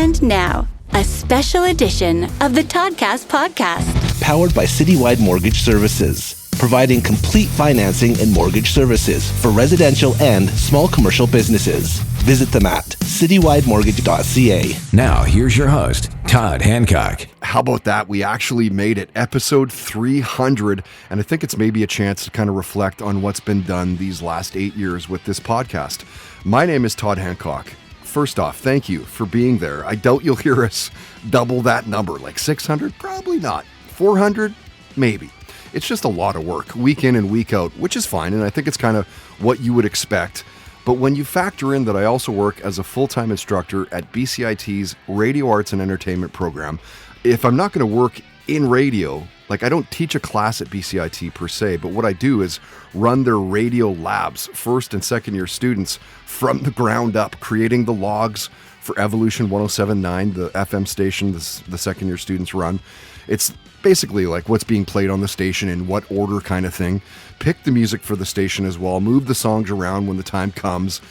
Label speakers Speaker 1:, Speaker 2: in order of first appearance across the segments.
Speaker 1: And now, a special edition of the Toddcast podcast.
Speaker 2: Powered by Citywide Mortgage Services, providing complete financing and mortgage services for residential and small commercial businesses. Visit them at citywidemortgage.ca.
Speaker 3: Now, here's your host, Todd Hancock.
Speaker 4: How about that? We actually made it, episode 300, and I think it's maybe a chance to kind of reflect on what's been done these last 8 years with this podcast. My name is Todd Hancock. First off, thank you for being there. I doubt you'll hear us double that number, like 600, probably not. 400, maybe. It's just a lot of work, week in and week out, which is fine, and I think it's kind of what you would expect. But when you factor in that I also work as a full-time instructor at BCIT's Radio Arts and Entertainment program, if I'm not going to work in radio, like I don't teach a class at BCIT per se, but what I do is run their radio labs, first and second year students from the ground up, creating the logs for Evolution 107.9, the FM station the second year students run. It's basically like what's being played on the station in what order kind of thing. Pick the music for the station as well, move the songs around when the time comes.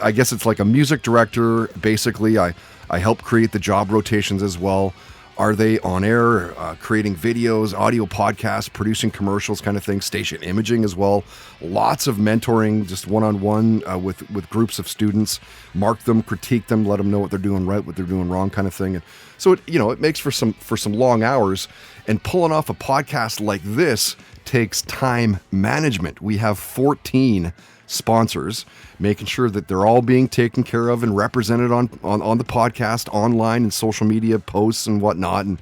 Speaker 4: I guess it's like a music director. Basically, I help create the job rotations as well. Are they on air, creating videos, audio podcasts, producing commercials kind of thing, station imaging as well. Lots of mentoring, just one-on-one with groups of students. Mark them, critique them, let them know what they're doing right, what they're doing wrong kind of thing. And so it makes for some long hours. And pulling off a podcast like this takes time management. We have 14 sponsors, making sure that they're all being taken care of and represented on the podcast, online and social media posts and whatnot. And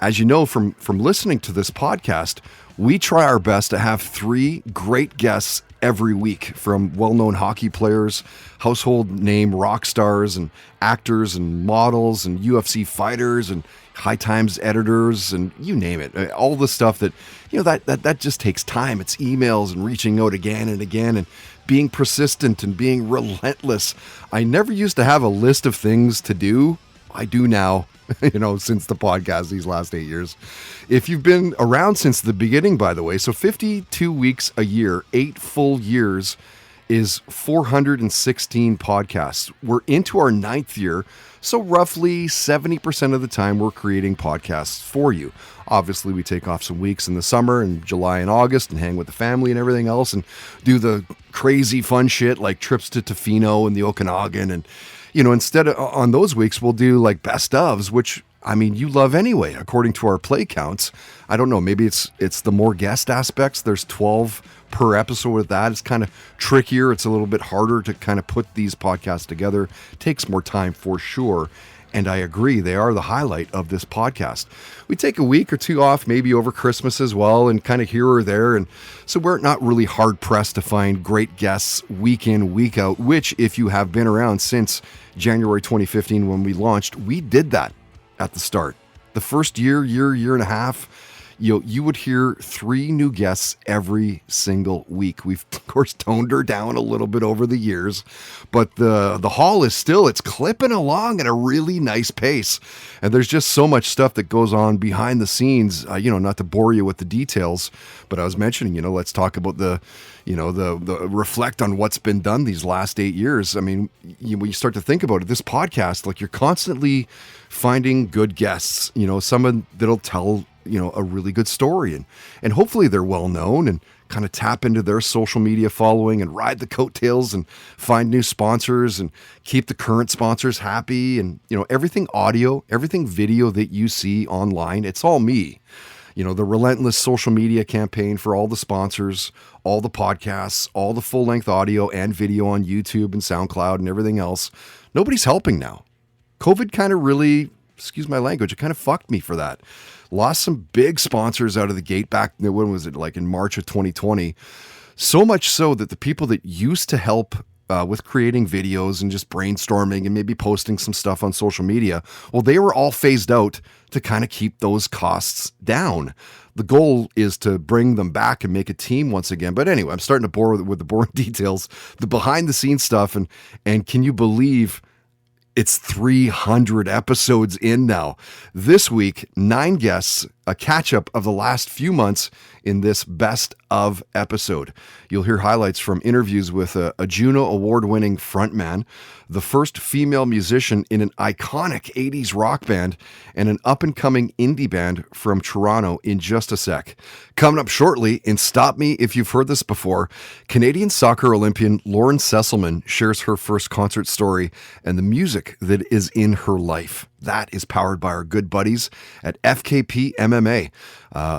Speaker 4: as you know from listening to this podcast, we try our best to have 3 great guests every week, from well-known hockey players, household name rock stars and actors and models and UFC fighters and High Times editors and you name it. All the stuff that, that just takes time. It's emails and reaching out again and again and being persistent and being relentless. I never used to have a list of things to do. I do now, since the podcast these last 8 years. If you've been around since the beginning, by the way, so 52 weeks a year, 8 full years is 416 podcasts. We're into our 9th year, so roughly 70% of the time we're creating podcasts for you. Obviously, we take off some weeks in the summer and July and August and hang with the family and everything else and do the crazy fun shit like trips to Tofino and the Okanagan. And, instead of on those weeks, we'll do like best ofs, which you love anyway, according to our play counts. I don't know, maybe it's the more guest aspects. There's 12 per episode with that. It's kind of trickier. It's a little bit harder to kind of put these podcasts together. It takes more time for sure. And I agree, they are the highlight of this podcast. We take a week or 2 off, maybe over Christmas as well, and kind of here or there. And so we're not really hard pressed to find great guests week in, week out, which if you have been around since January 2015 when we launched, we did that at the start. The first year and a half, you would hear 3 new guests every single week. We've, of course, toned her down a little bit over the years, but the haul is still, it's clipping along at a really nice pace. And there's just so much stuff that goes on behind the scenes, not to bore you with the details, but I was mentioning, let's talk about the reflect on what's been done these last 8 years. When you start to think about it, this podcast, like you're constantly finding good guests, someone that'll tell a really good story and hopefully they're well known and kind of tap into their social media following and ride the coattails and find new sponsors and keep the current sponsors happy. And, everything audio, everything video that you see online, it's all me. The relentless social media campaign for all the sponsors, all the podcasts, all the full length audio and video on YouTube and SoundCloud and everything else. Nobody's helping now. COVID kind of really, excuse my language, it kind of fucked me for that. Lost some big sponsors out of the gate back, when was it, like in March of 2020? So much so that the people that used to help with creating videos and just brainstorming and maybe posting some stuff on social media, well, they were all phased out to kind of keep those costs down. The goal is to bring them back and make a team once again. But anyway, I'm starting to bore with the boring details, the behind the scenes stuff. And can you believe it's 300 episodes in now? This week, 9 guests, a catch up of the last few months in this best of episode. You'll hear highlights from interviews with a Juno Award-winning frontman, the first female musician in an iconic 80s rock band, and an up-and-coming indie band from Toronto in just a sec. Coming up shortly, and stop me if you've heard this before, Canadian soccer Olympian Lauren Sesselman shares her first concert story and the music that is in her life. That is powered by our good buddies at FKP MMA.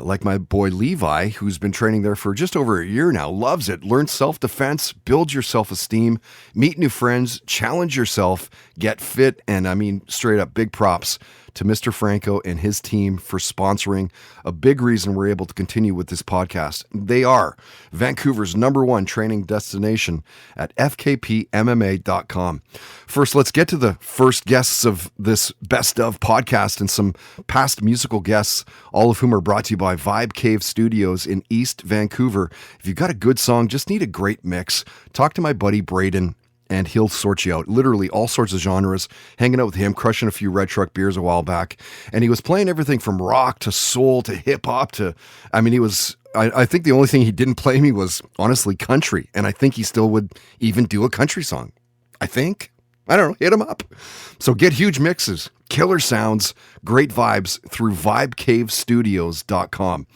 Speaker 4: Like my boy Levi, who's been training there for just over a year now, loves it. Learn self-defense, build your self-esteem, meet new friends, challenge yourself, get fit, and I mean, straight up big props to Mr. Franco and his team for sponsoring a big reason we're able to continue with this podcast. They are Vancouver's #1 training destination at fkpmma.com. First, let's get to the first guests of this Best Of podcast and some past musical guests, all of whom are brought to you by Vibe Cave Studios in East Vancouver. If you've got a good song, just need a great mix, talk to my buddy Braden, and he'll sort you out. Literally all sorts of genres. Hanging out with him, crushing a few Red Truck beers a while back. And he was playing everything from rock to soul to hip hop to, I mean, I think the only thing he didn't play me was honestly country. And I think he still would even do a country song. I think. I don't know, hit him up. So get huge mixes, killer sounds, great vibes through vibecavestudios.com.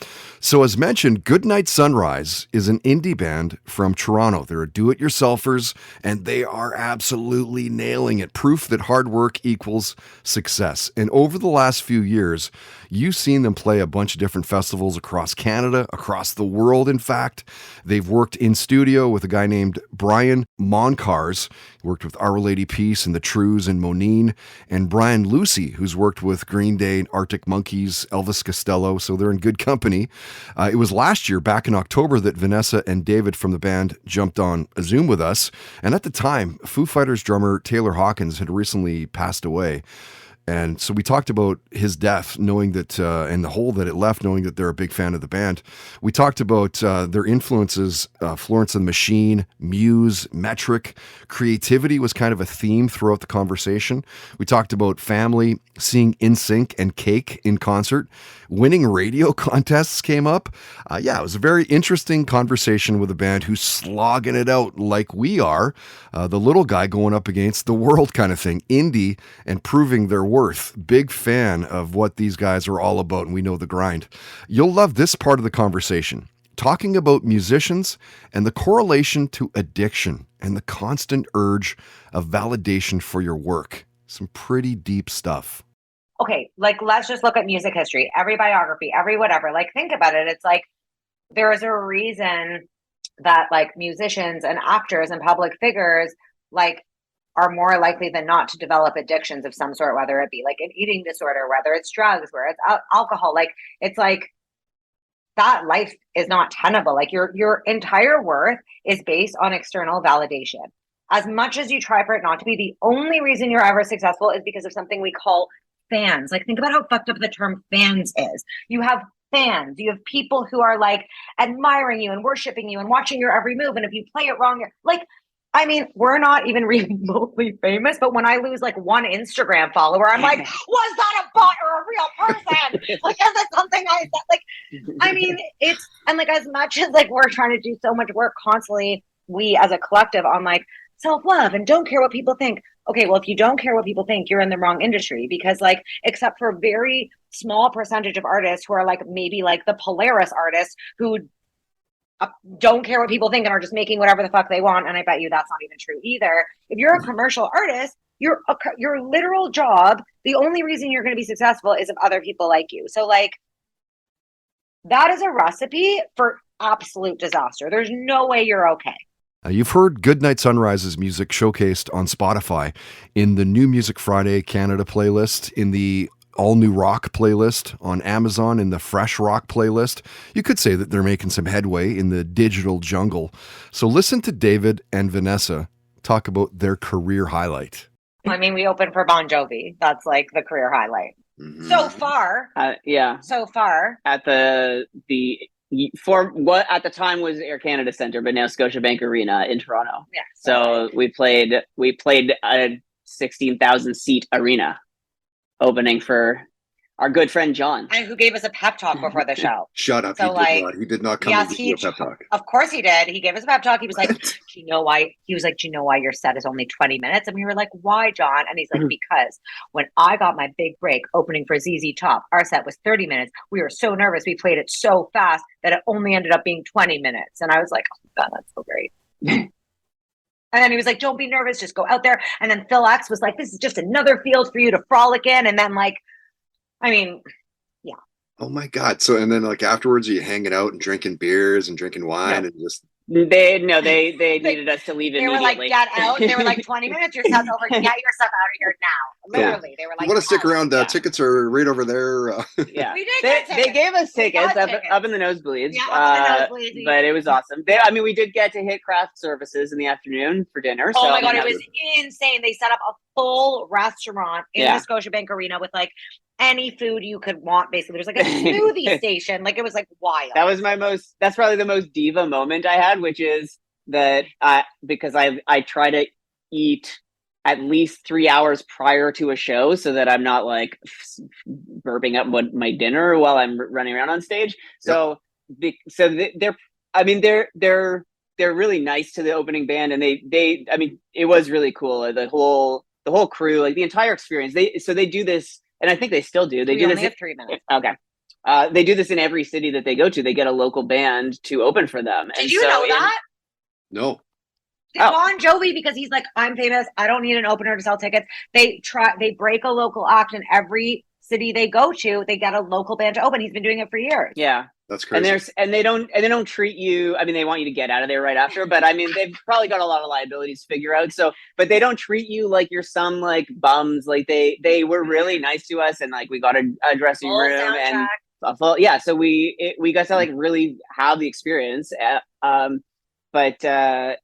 Speaker 4: So as mentioned, Goodnight Sunrise is an indie band from Toronto. They're do-it-yourselfers, and they are absolutely nailing it. Proof that hard work equals success. And over the last few years, you've seen them play a bunch of different festivals across Canada, across the world, in fact. They've worked in studio with a guy named Brian Moncars. He worked with Our Lady Peace and the Trues and Monine, and Brian Lucy, who's worked with Green Day, Arctic Monkeys, Elvis Costello, so they're in good company. It was last year, back in October, that Vanessa and David from the band jumped on a Zoom with us, and at the time, Foo Fighters drummer Taylor Hawkins had recently passed away. And so we talked about his death, knowing that, and the hole that it left, knowing that they're a big fan of the band. We talked about their influences, Florence and the Machine, Muse, Metric. Creativity was kind of a theme throughout the conversation. We talked about family, seeing NSYNC and Cake in concert. Winning radio contests came up. It was a very interesting conversation with a band who's slogging it out like we are. The little guy going up against the world kind of thing. Indie and proving their worth. Big fan of what these guys are all about, and we know the grind. You'll love this part of the conversation. Talking about musicians and the correlation to addiction and the constant urge of validation for your work. Some pretty deep stuff.
Speaker 5: Okay, like let's just look at music history, every biography, every whatever. Like think about it. It's like there is a reason that like musicians and actors and public figures like are more likely than not to develop addictions of some sort, whether it be like an eating disorder, whether it's drugs, where it's alcohol. Like it's like that life is not tenable. Like your entire worth is based on external validation. As much as you try for it not to be, the only reason you're ever successful is because of something we call fans. Like think about how fucked up the term fans is. You have fans, you have people who are like admiring you and worshiping you and watching your every move. And if you play it wrong, you're like, I mean, we're not even remotely famous, but when I lose like one Instagram follower, I'm like, was that a bot or a real person? Like, is it something I said? Like, I mean, it's, and like as much as like we're trying to do so much work constantly, we as a collective on like self-love and don't care what people think. Okay, well, if you don't care what people think, you're in the wrong industry because like, except for a very small percentage of artists who are like, maybe like the Polaris artists who don't care what people think and are just making whatever the fuck they want. And I bet you that's not even true either. If you're a commercial artist, your literal job, the only reason you're going to be successful is if other people like you. So like, that is a recipe for absolute disaster. There's no way you're okay.
Speaker 4: You've heard Goodnight Sunrise's music showcased on Spotify in the New Music Friday Canada playlist, in the All New Rock playlist on Amazon, in the Fresh Rock playlist. You could say that they're making some headway in the digital jungle. So listen to David and Vanessa talk about their career highlight.
Speaker 5: I mean, we opened for Bon Jovi. That's like the career highlight. Mm-hmm. So far. So far.
Speaker 6: At for what at the time was Air Canada Centre, but now Scotiabank Arena in Toronto.
Speaker 5: Yeah.
Speaker 6: So we played a 16,000 seat arena opening for our good friend John.
Speaker 5: And who gave us a pep talk before the show.
Speaker 4: Shut up.
Speaker 5: So,
Speaker 4: He
Speaker 5: like,
Speaker 4: did not. He did not come
Speaker 5: yes,
Speaker 4: and give you a pep talk.
Speaker 5: Of course he did. He gave us a pep talk. He was like, do you know why? He was like, do you know why your set is only 20 minutes? And we were like, why, John? And he's like, because when I got my big break opening for ZZ Top, our set was 30 minutes. We were so nervous. We played it so fast that it only ended up being 20 minutes. And I was like, oh my God, that's so great. And then he was like, don't be nervous, just go out there. And then Phil X was like, this is just another field for you to frolic in. And then, like, I mean, yeah.
Speaker 4: Oh my God. So, and then like afterwards, are you hanging out and drinking beers and drinking wine and just.
Speaker 6: They needed us to leave
Speaker 5: They were
Speaker 6: immediately.
Speaker 5: like, get out. They were like, 20 minutes, your set's over. Get your stuff out of here now. Literally, they were like,
Speaker 4: you want to stick around? Tickets are right over there.
Speaker 6: Yeah,
Speaker 5: we did get tickets.
Speaker 6: They gave us tickets up in the nosebleeds. But it was awesome. We did get to hit craft services in the afternoon for dinner.
Speaker 5: Oh my God, it was insane. They set up a full restaurant in the Scotiabank Arena with like any food you could want. Basically, there's like a smoothie station. Like, it was like wild.
Speaker 6: That's probably the most diva moment I had, which is that because I try to eat at least 3 hours prior to a show so that I'm not like burping up my dinner while I'm running around on stage. So they're really nice to the opening band, and they it was really cool. The whole crew, like the entire experience. They do this, and I think they still do. They do this.
Speaker 5: Have 3 minutes.
Speaker 6: Okay. They do this in every city that they go to. They get a local band to open for them.
Speaker 5: Did you know that?
Speaker 4: No.
Speaker 5: Bon Jovi, because he's like, I'm famous, I don't need an opener to sell tickets. They break a local act in every city they go to. They get a local band to open. He's been doing it for years.
Speaker 6: Yeah.
Speaker 4: That's crazy.
Speaker 6: And they don't treat you. I mean, they want you to get out of there right after, but I mean, they've probably got a lot of liabilities to figure out. So, but they don't treat you like you're some like bums. Like they were really nice to us, and like we got a dressing
Speaker 5: Full
Speaker 6: room
Speaker 5: soundtrack.
Speaker 6: and a full, yeah. So we got to like really have the experience. But so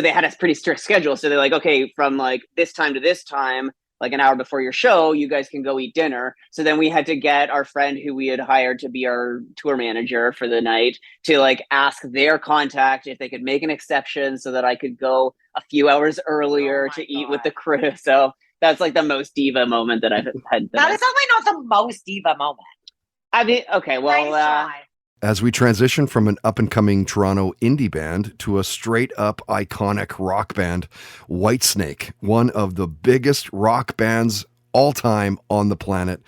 Speaker 6: they had a pretty strict schedule. So they're like, okay, from like this time to this time, like an hour before your show, you guys can go eat dinner. So then we had to get our friend who we had hired to be our tour manager for the night to like ask their contact if they could make an exception so that I could go a few hours earlier to eat with the crew. So that's like the most diva moment that I've had.
Speaker 5: That is definitely not the most diva moment.
Speaker 6: I mean, okay, well,
Speaker 5: Nice try.
Speaker 4: As we transition from an up-and-coming Toronto indie band to a straight-up iconic rock band, Whitesnake, one of the biggest rock bands all time on the planet.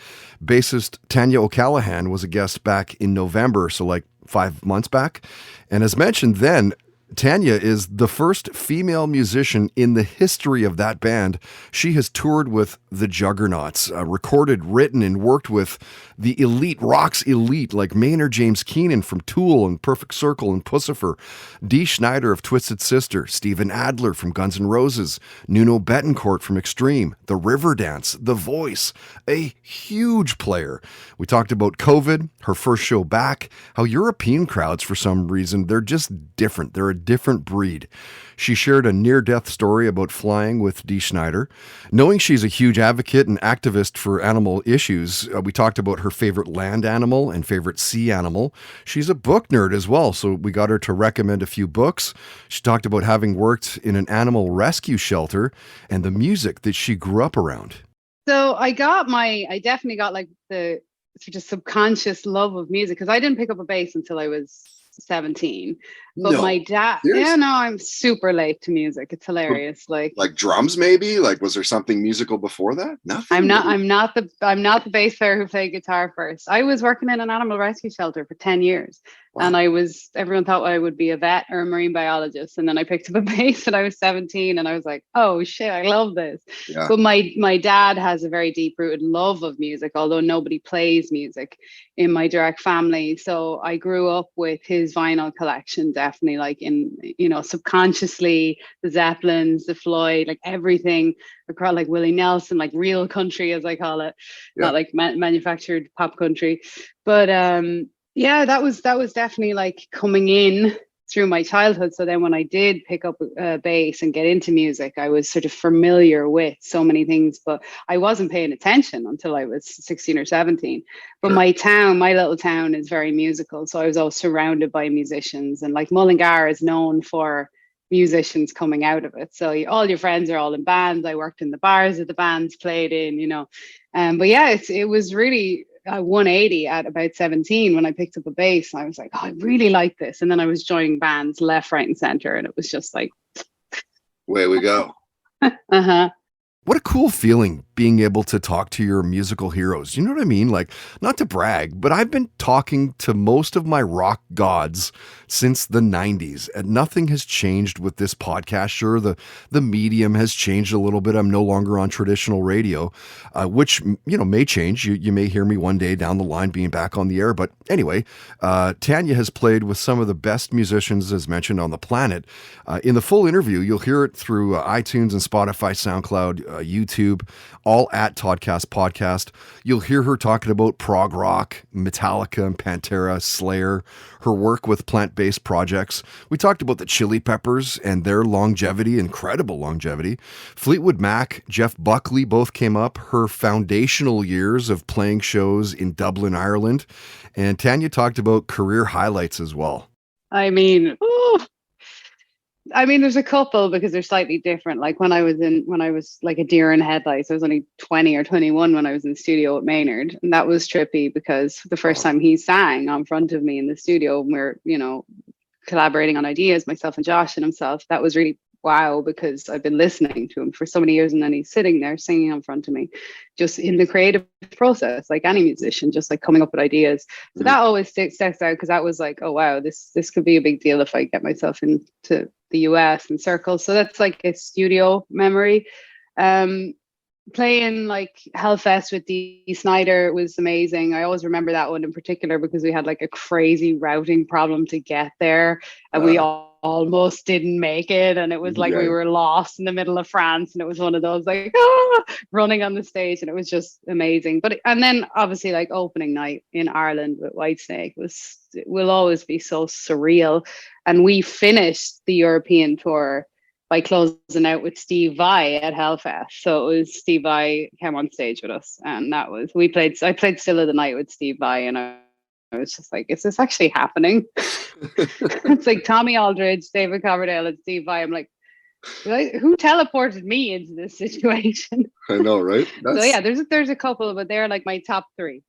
Speaker 4: Bassist Tanya O'Callahan was a guest back in November, so like 5 months back. And as mentioned then, Tanya is the first female musician in the history of that band. She has toured with the Juggernauts, recorded, written, and worked with the elite, rock's elite, like Maynard James Keenan from Tool and Perfect Circle and Pussifer, Dee Schneider of Twisted Sister, Steven Adler from Guns N' Roses, Nuno Bettencourt from Extreme, The Riverdance, The Voice, a huge player. We talked about COVID, her first show back, how European crowds, for some reason, they're just different. They're a different breed. She shared a near-death story about flying with Dee Schneider. Knowing she's a huge advocate and activist for animal issues, we talked about her favorite land animal and favorite sea animal. She's a book nerd as well, so we got her to recommend a few books. She talked about having worked in an animal rescue shelter and the music that she grew up around.
Speaker 7: So I definitely got like the sort of subconscious love of music, because I didn't pick up a bass until I was 17. But my dad, I'm super late to music. It's hilarious. Like
Speaker 4: drums, maybe. Like, was there something musical before that? Nothing.
Speaker 7: I'm not the bass player who played guitar first. I was working in an animal rescue shelter for 10 years. Wow. And everyone thought I would be a vet or a marine biologist. And then I picked up a bass when I was 17, and I was like, oh shit, I love this. Yeah. But my dad has a very deep rooted love of music, although nobody plays music in my direct family. So I grew up with his vinyl collection, definitely, like in, subconsciously, the Zeppelins, the Floyd, like everything across, like Willie Nelson, like real country, as I call it, not like manufactured pop country. But that was definitely like coming in through my childhood. So then when I did pick up a bass and get into music, I was sort of familiar with so many things, but I wasn't paying attention until I was 16 or 17. But my little town is very musical. So I was always surrounded by musicians, and like Mullingar is known for musicians coming out of it. So all your friends are all in bands. I worked in the bars that the bands played in, but yeah, it was really a 180 at about 17 when I picked up a bass. I was like, oh, I really like this. And then I was joining bands left, right, and center. And it was just like,
Speaker 4: way we go.
Speaker 7: uh-huh.
Speaker 4: What a cool feeling being able to talk to your musical heroes. You know what I mean? Like, not to brag, but I've been talking to most of my rock gods since the 90s, and nothing has changed with this podcast. Sure, the medium has changed a little bit. I'm no longer on traditional radio, which, may change. You may hear me one day down the line being back on the air. But anyway, Tanya has played with some of the best musicians, as mentioned, on the planet. In the full interview, you'll hear it through iTunes and Spotify, SoundCloud, YouTube, all at Toddcast Podcast. You'll hear her talking about prog rock, Metallica and Pantera, Slayer, her work with plant-based projects. We talked about the Chili Peppers and their longevity, incredible longevity. Fleetwood Mac, Jeff Buckley both came up, her foundational years of playing shows in Dublin, Ireland. And Tanya talked about career highlights as well.
Speaker 7: There's a couple because they're slightly different. Like when I was like a deer in headlights, I was only 20 or 21 when I was in the studio with Maynard. And that was trippy because the first time he sang on front of me in the studio, and we're, collaborating on ideas, myself and Josh and himself, that was really wow, because I've been listening to him for so many years, and then he's sitting there singing in front of me, just in the creative process, like any musician, just like coming up with ideas. So that always sticks out because that was like, oh wow, this could be a big deal if I get myself into the US and circles. So that's like a studio memory. Playing like Hellfest with Dee Snider was amazing. I always remember that one in particular because we had like a crazy routing problem to get there, and we almost didn't make it, and it was like we were lost in the middle of France, and it was one of those like running on the stage, and it was just amazing. And then obviously like opening night in Ireland with Whitesnake will always be so surreal. And we finished the European tour by closing out with Steve Vai at Hellfest. So it was Steve Vai came on stage with us, and I played Still of the Night with Steve Vai, and I was just like, is this actually happening? It's like Tommy Aldridge, David Coverdale, and Steve Vai. I'm like, who teleported me into this situation?
Speaker 4: I know, right?
Speaker 7: So yeah, there's a couple, but they're like my top three.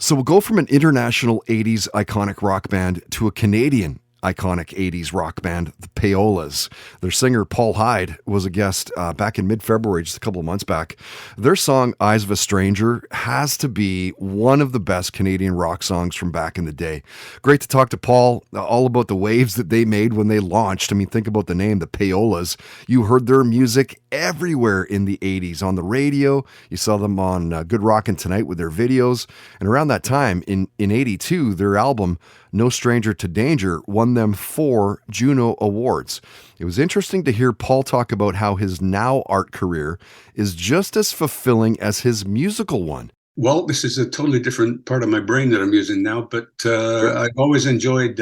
Speaker 4: So we'll go from an international 80s iconic rock band to a Canadian iconic 80s rock band, the Payolas. Their singer, Paul Hyde, was a guest back in mid-February, just a couple of months back. Their song, Eyes of a Stranger, has to be one of the best Canadian rock songs from back in the day. Great to talk to Paul, all about the waves that they made when they launched. I mean, think about the name, the Payolas. You heard their music everywhere in the 80s, on the radio. You saw them on Good Rockin' Tonight with their videos. And around that time, in 82, their album, No Stranger to Danger, won them 4 Juno Awards. It was interesting to hear Paul talk about how his now art career is just as fulfilling as his musical one.
Speaker 8: Well, this is a totally different part of my brain that I'm using now, but I've always enjoyed,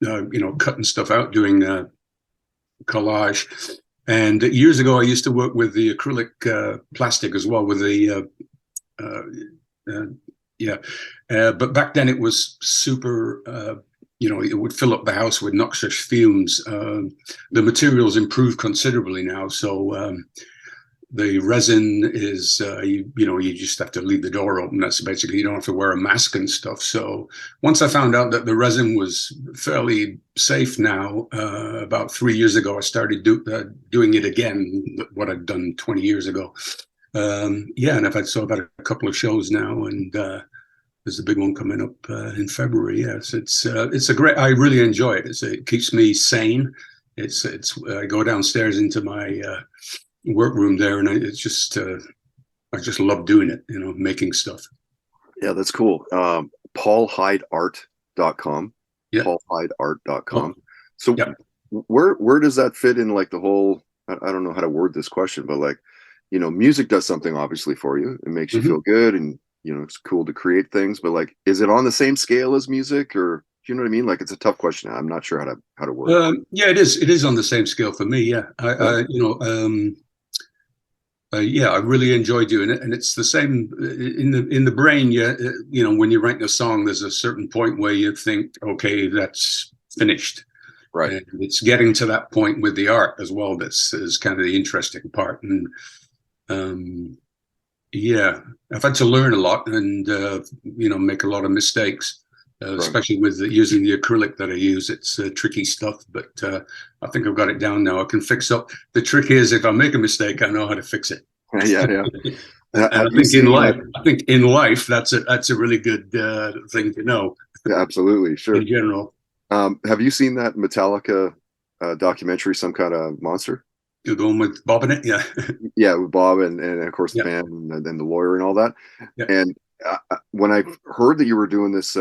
Speaker 8: cutting stuff out, doing collage. And years ago, I used to work with the acrylic plastic as well, with the but back then it was super, it would fill up the house with noxious fumes. The materials improved considerably now. So the resin is, you just have to leave the door open. That's basically, you don't have to wear a mask and stuff. So once I found out that the resin was fairly safe now, about 3 years ago, I started doing it again, what I'd done 20 years ago. And I've had a couple of shows now, and there's a big one coming up in February. Yes, it's a great. I really enjoy it. It keeps me sane. It's I go downstairs into my workroom there, and I just love doing it. Making stuff.
Speaker 4: Yeah, that's cool. PaulHydeArt.com.
Speaker 8: Yeah.
Speaker 4: PaulHydeArt.com. So where does that fit in, like the whole? I don't know how to word this question, but like, music does something obviously for you. It makes you feel good, and it's cool to create things, but like, is it on the same scale as music, or do you know what I mean? Like, it's a tough question. I'm not sure how to word it.
Speaker 8: Yeah, it is. It is on the same scale for me. Yeah. I really enjoy doing it. And it's the same in the brain. Yeah. When you're writing a song, there's a certain point where you think, okay, that's finished.
Speaker 4: Right.
Speaker 8: And it's getting to that point with the art as well. That's is kind of the interesting part. And yeah, I've had to learn a lot and, make a lot of mistakes, especially with using the acrylic that I use. It's tricky stuff, but I think I've got it down now. I can fix up. The trick is if I make a mistake, I know how to fix it.
Speaker 4: Yeah.
Speaker 8: I think in life, that's a really good thing to know.
Speaker 4: Yeah, absolutely. Sure.
Speaker 8: In general.
Speaker 4: Have you seen that Metallica documentary, Some Kind of Monster?
Speaker 8: You're going with Bob in it? Yeah.
Speaker 4: Yeah, with Bob and of course the band and the lawyer and all that. Yeah. And when I heard that you were doing this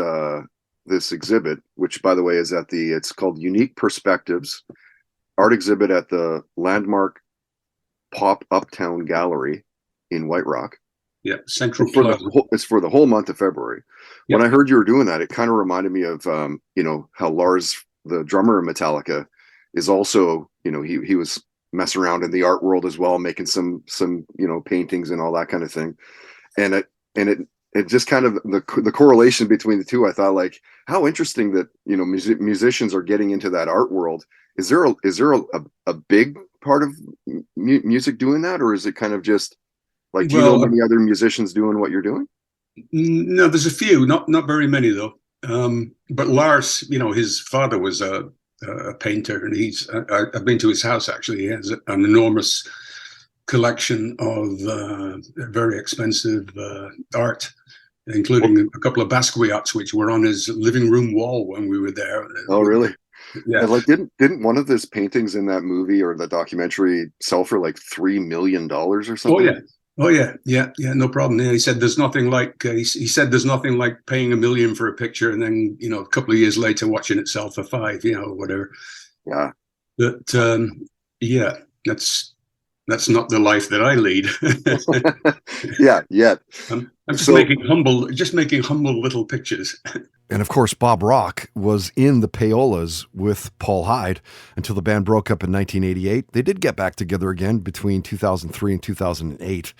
Speaker 4: this exhibit, which by the way is it's called Unique Perspectives Art Exhibit at the Landmark Pop Uptown Gallery in White Rock.
Speaker 8: Yeah, Central
Speaker 4: Plaza. It's for the whole month of February. Yep. When I heard you were doing that, it kind of reminded me of how Lars, the drummer of Metallica, is also he was messing around in the art world as well, making some paintings and all that kind of thing. And it just kind of the correlation between the two. I thought, like, how interesting that musicians are getting into that art world. Is there a big part of music doing that, or is it kind of just like, do you know many other musicians doing what you're doing?
Speaker 8: No, there's a few, not very many though. But Lars, his father was a painter, and I've been to his house actually. He has an enormous collection of very expensive art, including a couple of Basquiat's, which were on his living room wall when we were there.
Speaker 4: Oh, really?
Speaker 8: Yeah.
Speaker 4: And like, didn't one of his paintings in that movie or the documentary sell for like $3 million or something?
Speaker 8: Oh yeah, no problem. Yeah, he said there's nothing like he said there's nothing like paying $1 million for a picture and then a couple of years later watching it sell for $5, whatever.
Speaker 4: Yeah,
Speaker 8: but yeah, that's not the life that I lead.
Speaker 4: Yeah.
Speaker 8: I'm just making humble little pictures.
Speaker 4: And of course, Bob Rock was in the Payolas with Paul Hyde until the band broke up in 1988. They did get back together again between 2003 and 2008.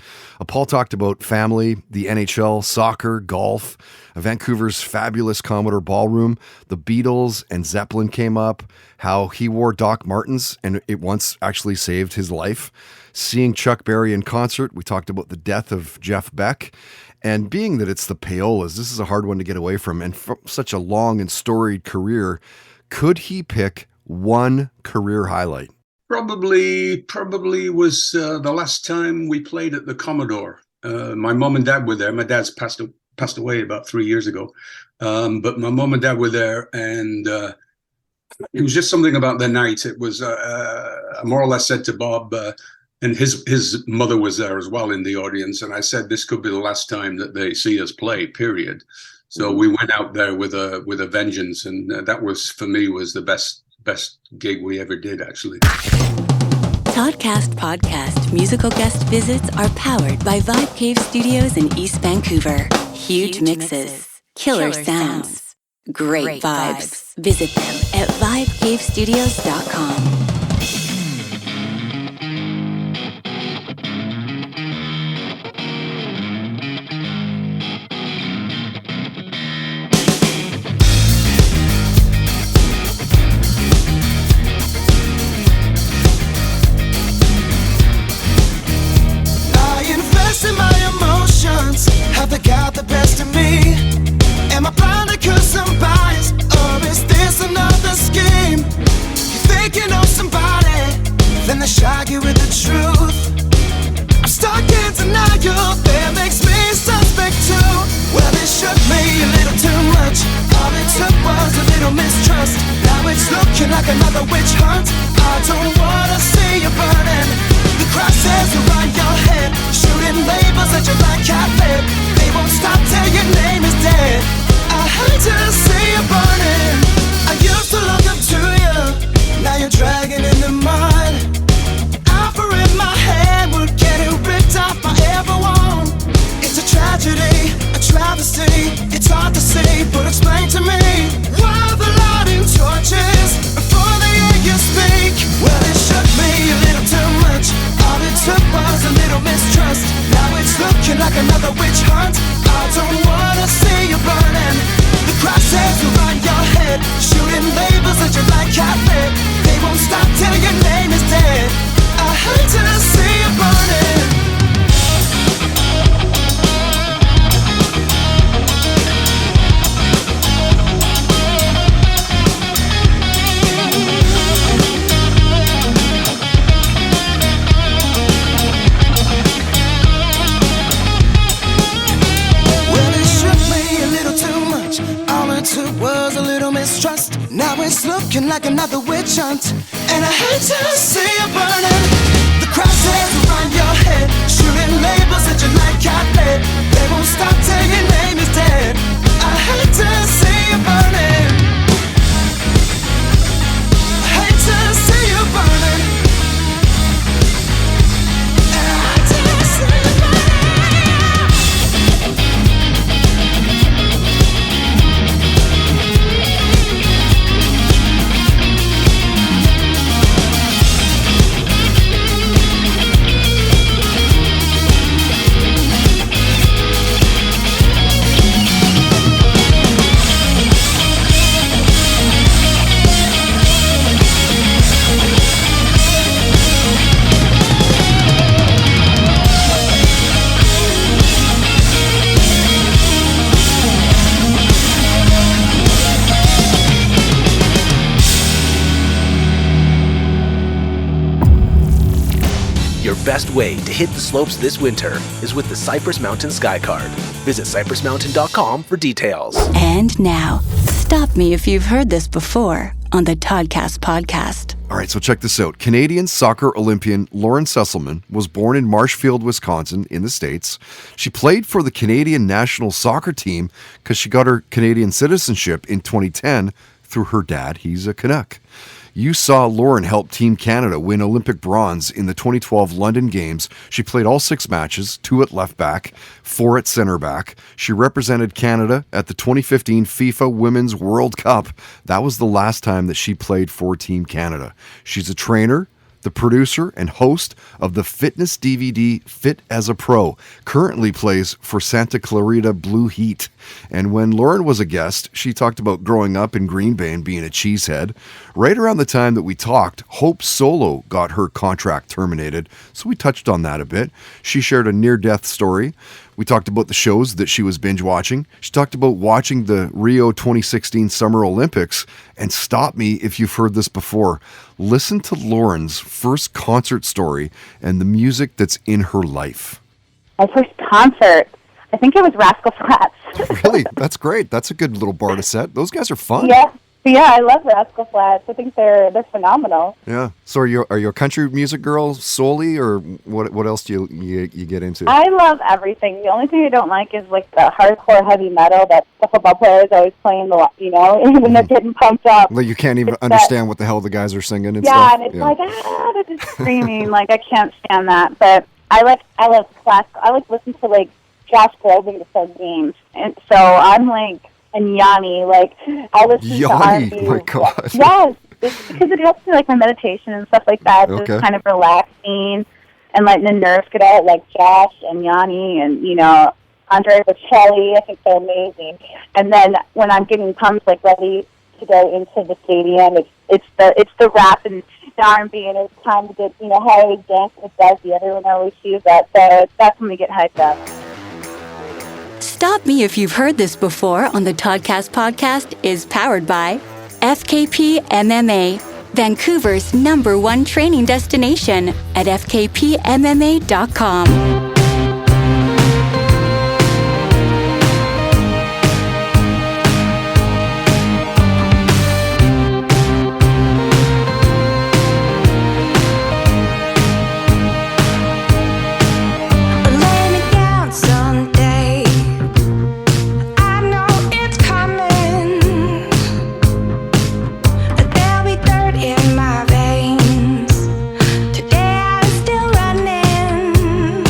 Speaker 4: Paul talked about family, the NHL, soccer, golf, Vancouver's fabulous Commodore Ballroom, the Beatles and Zeppelin came up, how he wore Doc Martens and it once actually saved his life. Seeing Chuck Berry in concert, we talked about the death of Jeff Beck. And being that it's the Payolas, this is a hard one to get away from. And from such a long and storied career, could he pick one career highlight?
Speaker 8: Probably was the last time we played at the Commodore. My mom and dad were there. My dad's passed away about 3 years ago. But my mom and dad were there, and it was just something about the night. It was I more or less said to Bob, and his mother was there as well in the audience. And I said, this could be the last time that they see us play, period. So we went out there with a vengeance. And that was, for me, was the best gig we ever did, actually.
Speaker 1: Toddcast Podcast musical guest visits are powered by Vibe Cave Studios in East Vancouver. Huge mixes, killer sounds, great vibes. Visit them at vibecavestudios.com.
Speaker 9: Have they got the best of me? Am I blind because I'm biased? Or is this another scheme? You think you know somebody, then they shock you with the truth. I'm stuck in denial, that makes me suspect too. Well, it shook me a little too much. All it took was a little mistrust. Now it's looking like another witch hunt. I don't wanna see you burning. The crosshairs are on your head, shooting labels at you like catnip. They won't stop till your name is dead. I hate to see you burning. I used to look up to you, now you're dragging in the mud. Offer in my hand, we're getting ripped off by everyone. It's a tragedy, a travesty. It's hard to see, but explain to me why the lighting torches before they hear you speak. Well, it shook me a little too much. All it took was a little mistrust. Now it's looking like another witch hunt. I don't wanna see you burning. The crosshairs mistrust. Now it's looking like another witch hunt, and I hate to see you burning. The crosshairs around your head, shooting labels at you like cat lead. They won't stop till your name is dead. I hate to see you burning. I hate to see you burning. And I hate to see you burning.
Speaker 2: Your best way to hit the slopes this winter is with the Cypress Mountain Sky Card. Visit cypressmountain.com for details.
Speaker 1: And now, stop me if you've heard this before on the Toddcast podcast.
Speaker 4: All right, so check this out. Canadian soccer Olympian Lauren Sesselman was born in Marshfield, Wisconsin, in the States. She played for the Canadian national soccer team because she got her Canadian citizenship in 2010 through her dad. He's a Canuck. You saw Lauren help Team Canada win Olympic bronze in the 2012 London Games. She played all 6 matches, 2 at left back, 4 at center back. She represented Canada at the 2015 FIFA Women's World Cup. That was the last time that she played for Team Canada. She's a trainer, the producer and host of the fitness DVD Fit as a Pro, currently plays for Santa Clarita Blue Heat. And when Lauren was a guest, she talked about growing up in Green Bay and being a cheesehead. Right around the time that we talked, Hope Solo got her contract terminated, so we touched on that a bit. She shared a near-death story. We talked about the shows that she was binge watching. She talked about watching the Rio 2016 Summer Olympics. And stop me if you've heard this before. Listen to Lauren's first concert story and the music that's in her life.
Speaker 10: My first concert, I think it was Rascal Flatts.
Speaker 4: Really? That's great. That's a good little bar to set. Those guys are fun.
Speaker 10: Yeah, I love Rascal Flatts. I think they're phenomenal.
Speaker 4: Yeah. So are you a country music girl solely, or what else do you get into?
Speaker 10: I love everything. The only thing I don't like is like the hardcore heavy metal that the football players always playing when they're getting pumped up.
Speaker 4: Like you can't even understand what the hell the guys are singing and
Speaker 10: stuff.
Speaker 4: stuff.
Speaker 10: And it's like they're just screaming. Like I can't stand that. But I love classical. I like listen to like Josh Groban before games, and so I'm like. And Yanni, like, I listen to R&B.
Speaker 4: My God.
Speaker 10: Yes, it's because it helps me, like, my meditation and stuff like that. It's just kind of relaxing and letting the nerves get out, like Josh and Yanni and, Andre Bocelli. I think they're amazing. And then when I'm getting pumped, like, ready to go into the stadium, it's the rap and the R&B, and it's time to get, how I always dance with Desi. Everyone always sees that, so that's when we get hyped up.
Speaker 1: Stop Me If You've Heard This Before on the Toddcast podcast is powered by FKP MMA, Vancouver's #1 training destination at fkpmma.com.
Speaker 11: In my veins, today I'm still running.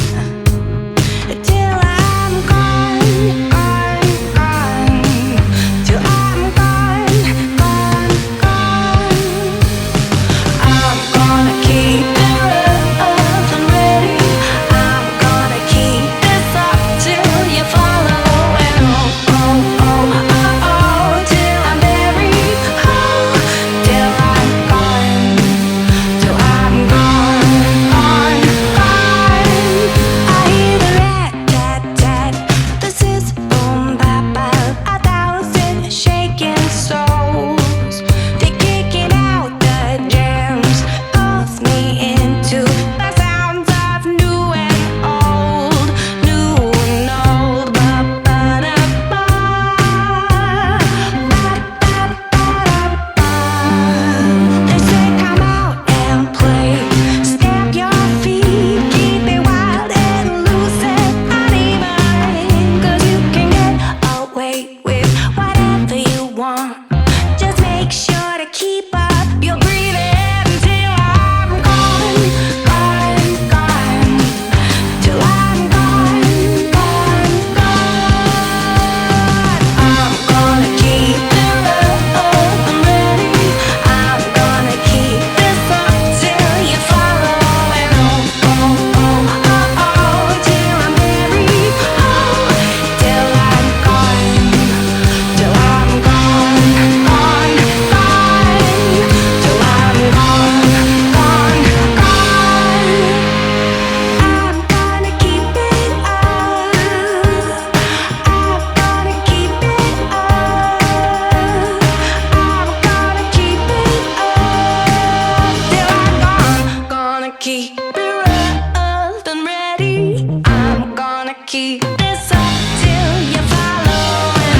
Speaker 9: keep this up till you follow. And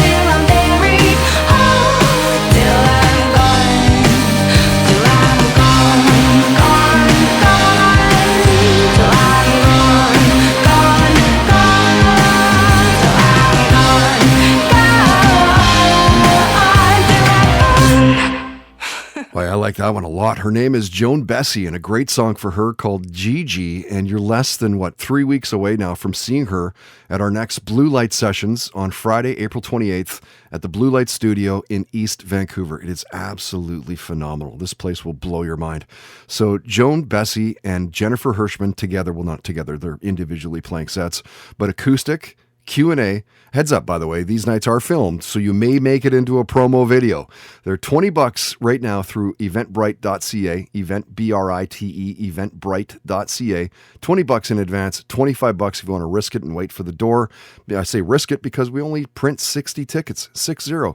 Speaker 9: till I'm buried. Till I'm gone. Till I'm gone, gone, gone. Till I'm gone, gone, gone. Till I'm gone, gone, till I'm gone.
Speaker 4: Boy, I like that one a lot. Her name is Joan Bessie, and a great song for her called Gigi. And you're less than, 3 weeks away now from seeing her at our next Blue Light sessions on Friday, April 28th at the Blue Light Studio in East Vancouver. It is absolutely phenomenal. This place will blow your mind. So Joan Bessie and Jennifer Hirschman together, well, not together, they're individually playing sets, but acoustic, Q&A. Heads up, by the way, these nights are filmed, so you may make it into a promo video. They're $20 right now through eventbrite.ca, eventbrite.ca, $20 in advance, $25 if you want to risk it and wait for the door. I say risk it because we only print 60 tickets, 60.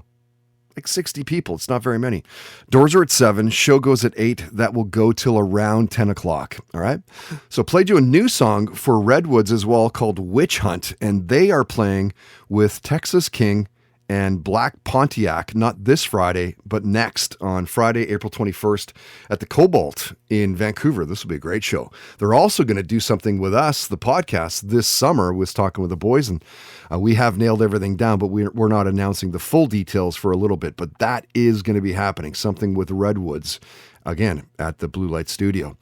Speaker 4: Like 60 people. It's not very many. Doors are at 7. Show goes at 8. That will go till around 10 o'clock. All right. So played you a new song for Redwoods as well called Witch Hunt. And they are playing with Texas King and Black Pontiac, not this Friday, but next on Friday, April 21st at the Cobalt in Vancouver. This will be a great show. They're also going to do something with us, the podcast, this summer. Was talking with the boys, and we have nailed everything down, but we're not announcing the full details for a little bit. But that is going to be happening, something with Redwoods. Again, at the Blue Light Studio.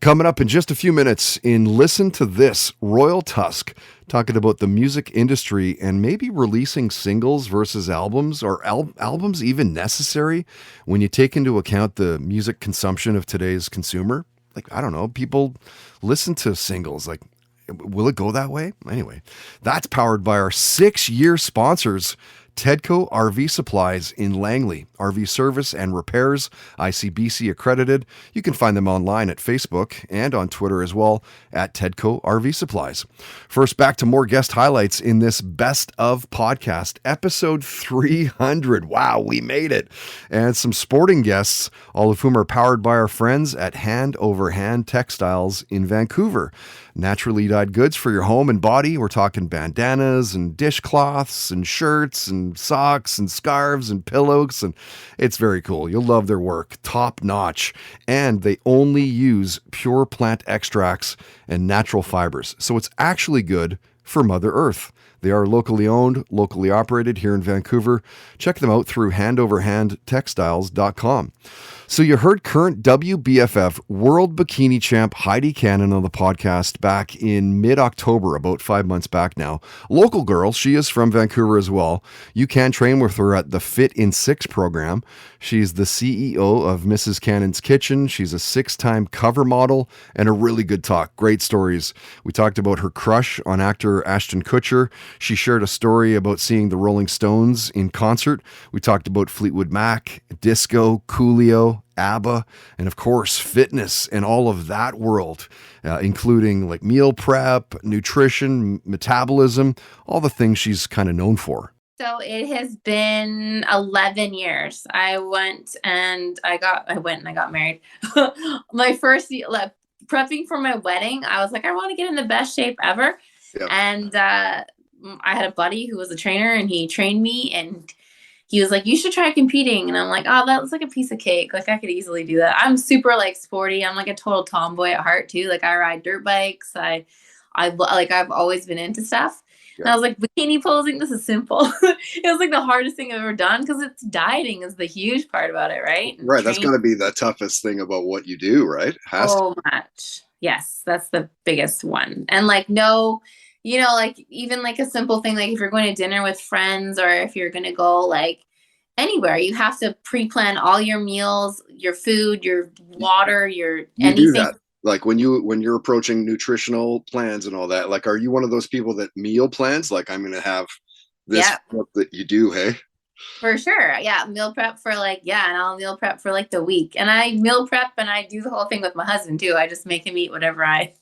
Speaker 4: Coming up in just a few minutes in Listen to This, Royal Tusk, talking about the music industry and maybe releasing singles versus albums. Are albums even necessary when you take into account the music consumption of today's consumer? Like, I don't know, people listen to singles. Like, will it go that way? Anyway, that's powered by our 6-year sponsors, Tedco RV Supplies in Langley. RV service and repairs, ICBC accredited. You can find them online at Facebook and on Twitter as well at Tedco RV Supplies. First, back to more guest highlights in this Best of podcast, episode 300. Wow, we made it. And some sporting guests, all of whom are powered by our friends at Hand Over Hand Textiles in Vancouver. Naturally dyed goods for your home and body. We're talking bandanas and dishcloths and shirts and socks and scarves and pillows, and it's very cool. You'll love their work. Top notch. And they only use pure plant extracts and natural fibers. So it's actually good for Mother Earth. They are locally owned, locally operated here in Vancouver. Check them out through handoverhandtextiles.com. So you heard current WBFF World Bikini Champ Heidi Cannon on the podcast back in mid-October, about 5 months back now. Local girl, she is from Vancouver as well. You can train with her at the Fit in 6 program. She's the CEO of Mrs. Cannon's Kitchen. She's a 6-time cover model and a really good talk. Great stories. We talked about her crush on actor Ashton Kutcher. She shared a story about seeing the Rolling Stones in concert. We talked about Fleetwood Mac, disco, Coolio, ABBA, and of course, fitness and all of that world, including like meal prep, nutrition, metabolism, all the things she's kind of known for.
Speaker 11: So it has been 11 years. I went and I got married. My first prepping for my wedding, I was like, I want to get in the best shape ever. Yep. And I had a buddy who was a trainer, and he trained me, and he was like, you should try competing. And I'm like, oh, that was like a piece of cake. Like, I could easily do that. I'm super like sporty. I'm like a total tomboy at heart too. Like, I ride dirt bikes. I've always been into stuff. Yeah. And I was like, bikini posing, this is simple. It was like the hardest thing I've ever done, because it's dieting is the huge part about it, right? And
Speaker 12: right. That's got to be the toughest thing about what you do, right?
Speaker 11: So much. Yes, that's the biggest one. And like, no, you know, like even like a simple thing, like if you're going to dinner with friends, or if you're going to go like anywhere, you have to pre-plan all your meals, your food, your water, your anything.
Speaker 12: Do that. Like when you're approaching nutritional plans and all that, like, are you one of those people that meal plans? Like, I'm going to have this that you do, hey?
Speaker 11: For sure. Yeah. Meal prep for like, and I'll meal prep for like the week. And I meal prep, and I do the whole thing with my husband too. I just make him eat whatever I,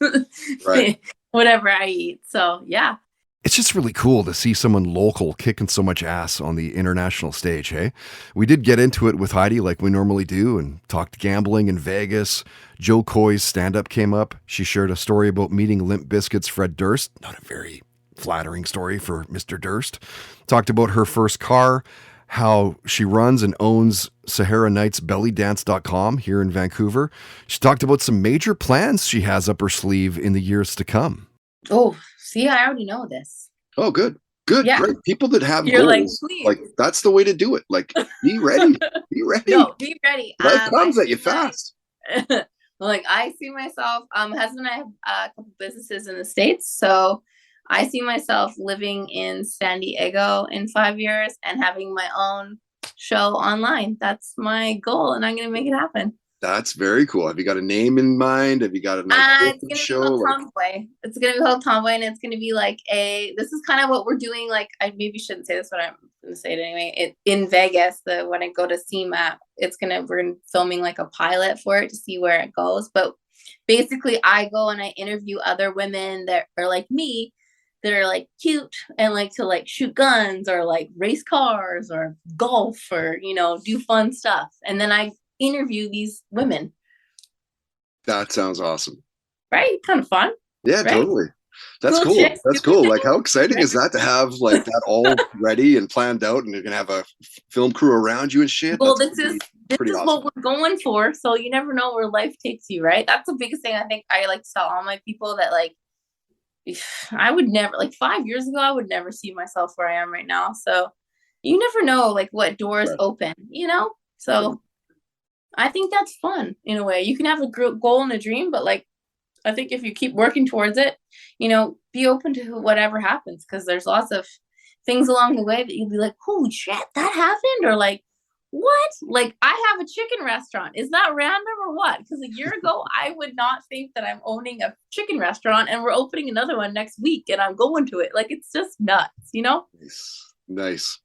Speaker 12: right.
Speaker 11: whatever I eat. So yeah.
Speaker 4: It's just really cool to see someone local kicking so much ass on the international stage, hey? We did get into it with Heidi like we normally do and talked gambling in Vegas. Joe Coy's stand-up came up. She shared a story about meeting Limp Bizkit's Fred Durst. Not a very flattering story for Mr. Durst. Talked about her first car, how she runs and owns Sahara Nights bellydance.com here in Vancouver. She talked about some major plans she has up her sleeve in the years to come.
Speaker 11: Oh, see, I already know this.
Speaker 12: Oh, good. Good.
Speaker 11: Yeah.
Speaker 12: Great. People that have
Speaker 11: You're
Speaker 12: goals, like that's the way to do it. Like, be ready. Be ready.
Speaker 11: No, be ready.
Speaker 12: Life comes at you fast.
Speaker 11: Like, I see myself, husband and I have a couple businesses in the States. So I see myself living in San Diego in 5 years and having my own show online. That's my goal, and I'm going to make it happen.
Speaker 12: That's very cool. Have you got a name in mind? Have you got a nice show?
Speaker 11: It's going to be called Tomboy, and it's going to be like this is kind of what we're doing. Like, I maybe shouldn't say this, but I'm going to say it anyway. In Vegas, when I go to CMAP, we're filming like a pilot for it to see where it goes. But basically, I go and I interview other women that are like me, that are like cute and like to like shoot guns or like race cars or golf or, do fun stuff. And then I interview these women.
Speaker 12: That sounds awesome.
Speaker 11: Right? Kind of fun.
Speaker 12: Yeah,
Speaker 11: right?
Speaker 12: Totally. That's cool.
Speaker 11: Chicks.
Speaker 12: That's cool. Like, how exciting is that to have like that all ready and planned out, and you're gonna have a film crew around you and shit?
Speaker 11: Well, this is
Speaker 12: awesome.
Speaker 11: What we're going for. So you never know where life takes you, right? That's the biggest thing I think I like to tell all my people, that like I would never, like 5 years ago, I would never see myself where I am right now. So you never know like what doors open, So I think that's fun in a way. You can have a goal and a dream, but like, I think if you keep working towards it, be open to whatever happens, because there's lots of things along the way that you'll be like, holy shit, that happened. Or like, what? Like, I have a chicken restaurant. Is that random or what? Because a year ago, I would not think that I'm owning a chicken restaurant, and we're opening another one next week and I'm going to it. Like, it's just nuts,
Speaker 12: Nice.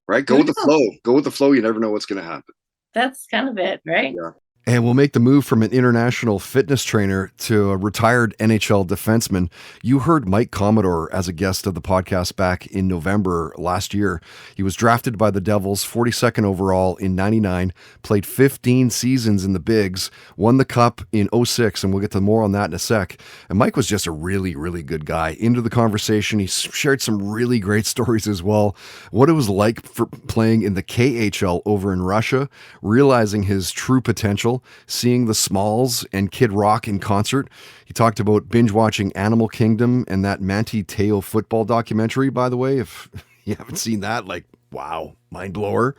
Speaker 12: Right? Go with the flow. Go with the flow. You never know what's going to happen.
Speaker 11: That's kind of it, right?
Speaker 12: Yeah.
Speaker 4: And we'll make the move from an international fitness trainer to a retired NHL defenseman. You heard Mike Commodore as a guest of the podcast back in November last year. He was drafted by the Devils, 42nd overall in 99, played 15 seasons in the Bigs, won the Cup in 06, and we'll get to more on that in a sec. And Mike was just a really, really good guy. Into the conversation, he shared some really great stories as well. What it was like for playing in the KHL over in Russia, realizing his true potential, seeing the Smalls and Kid Rock in concert. He talked about binge watching Animal Kingdom and that Manti Te'o football documentary, by the way. If you haven't seen that, like, wow, mind blower.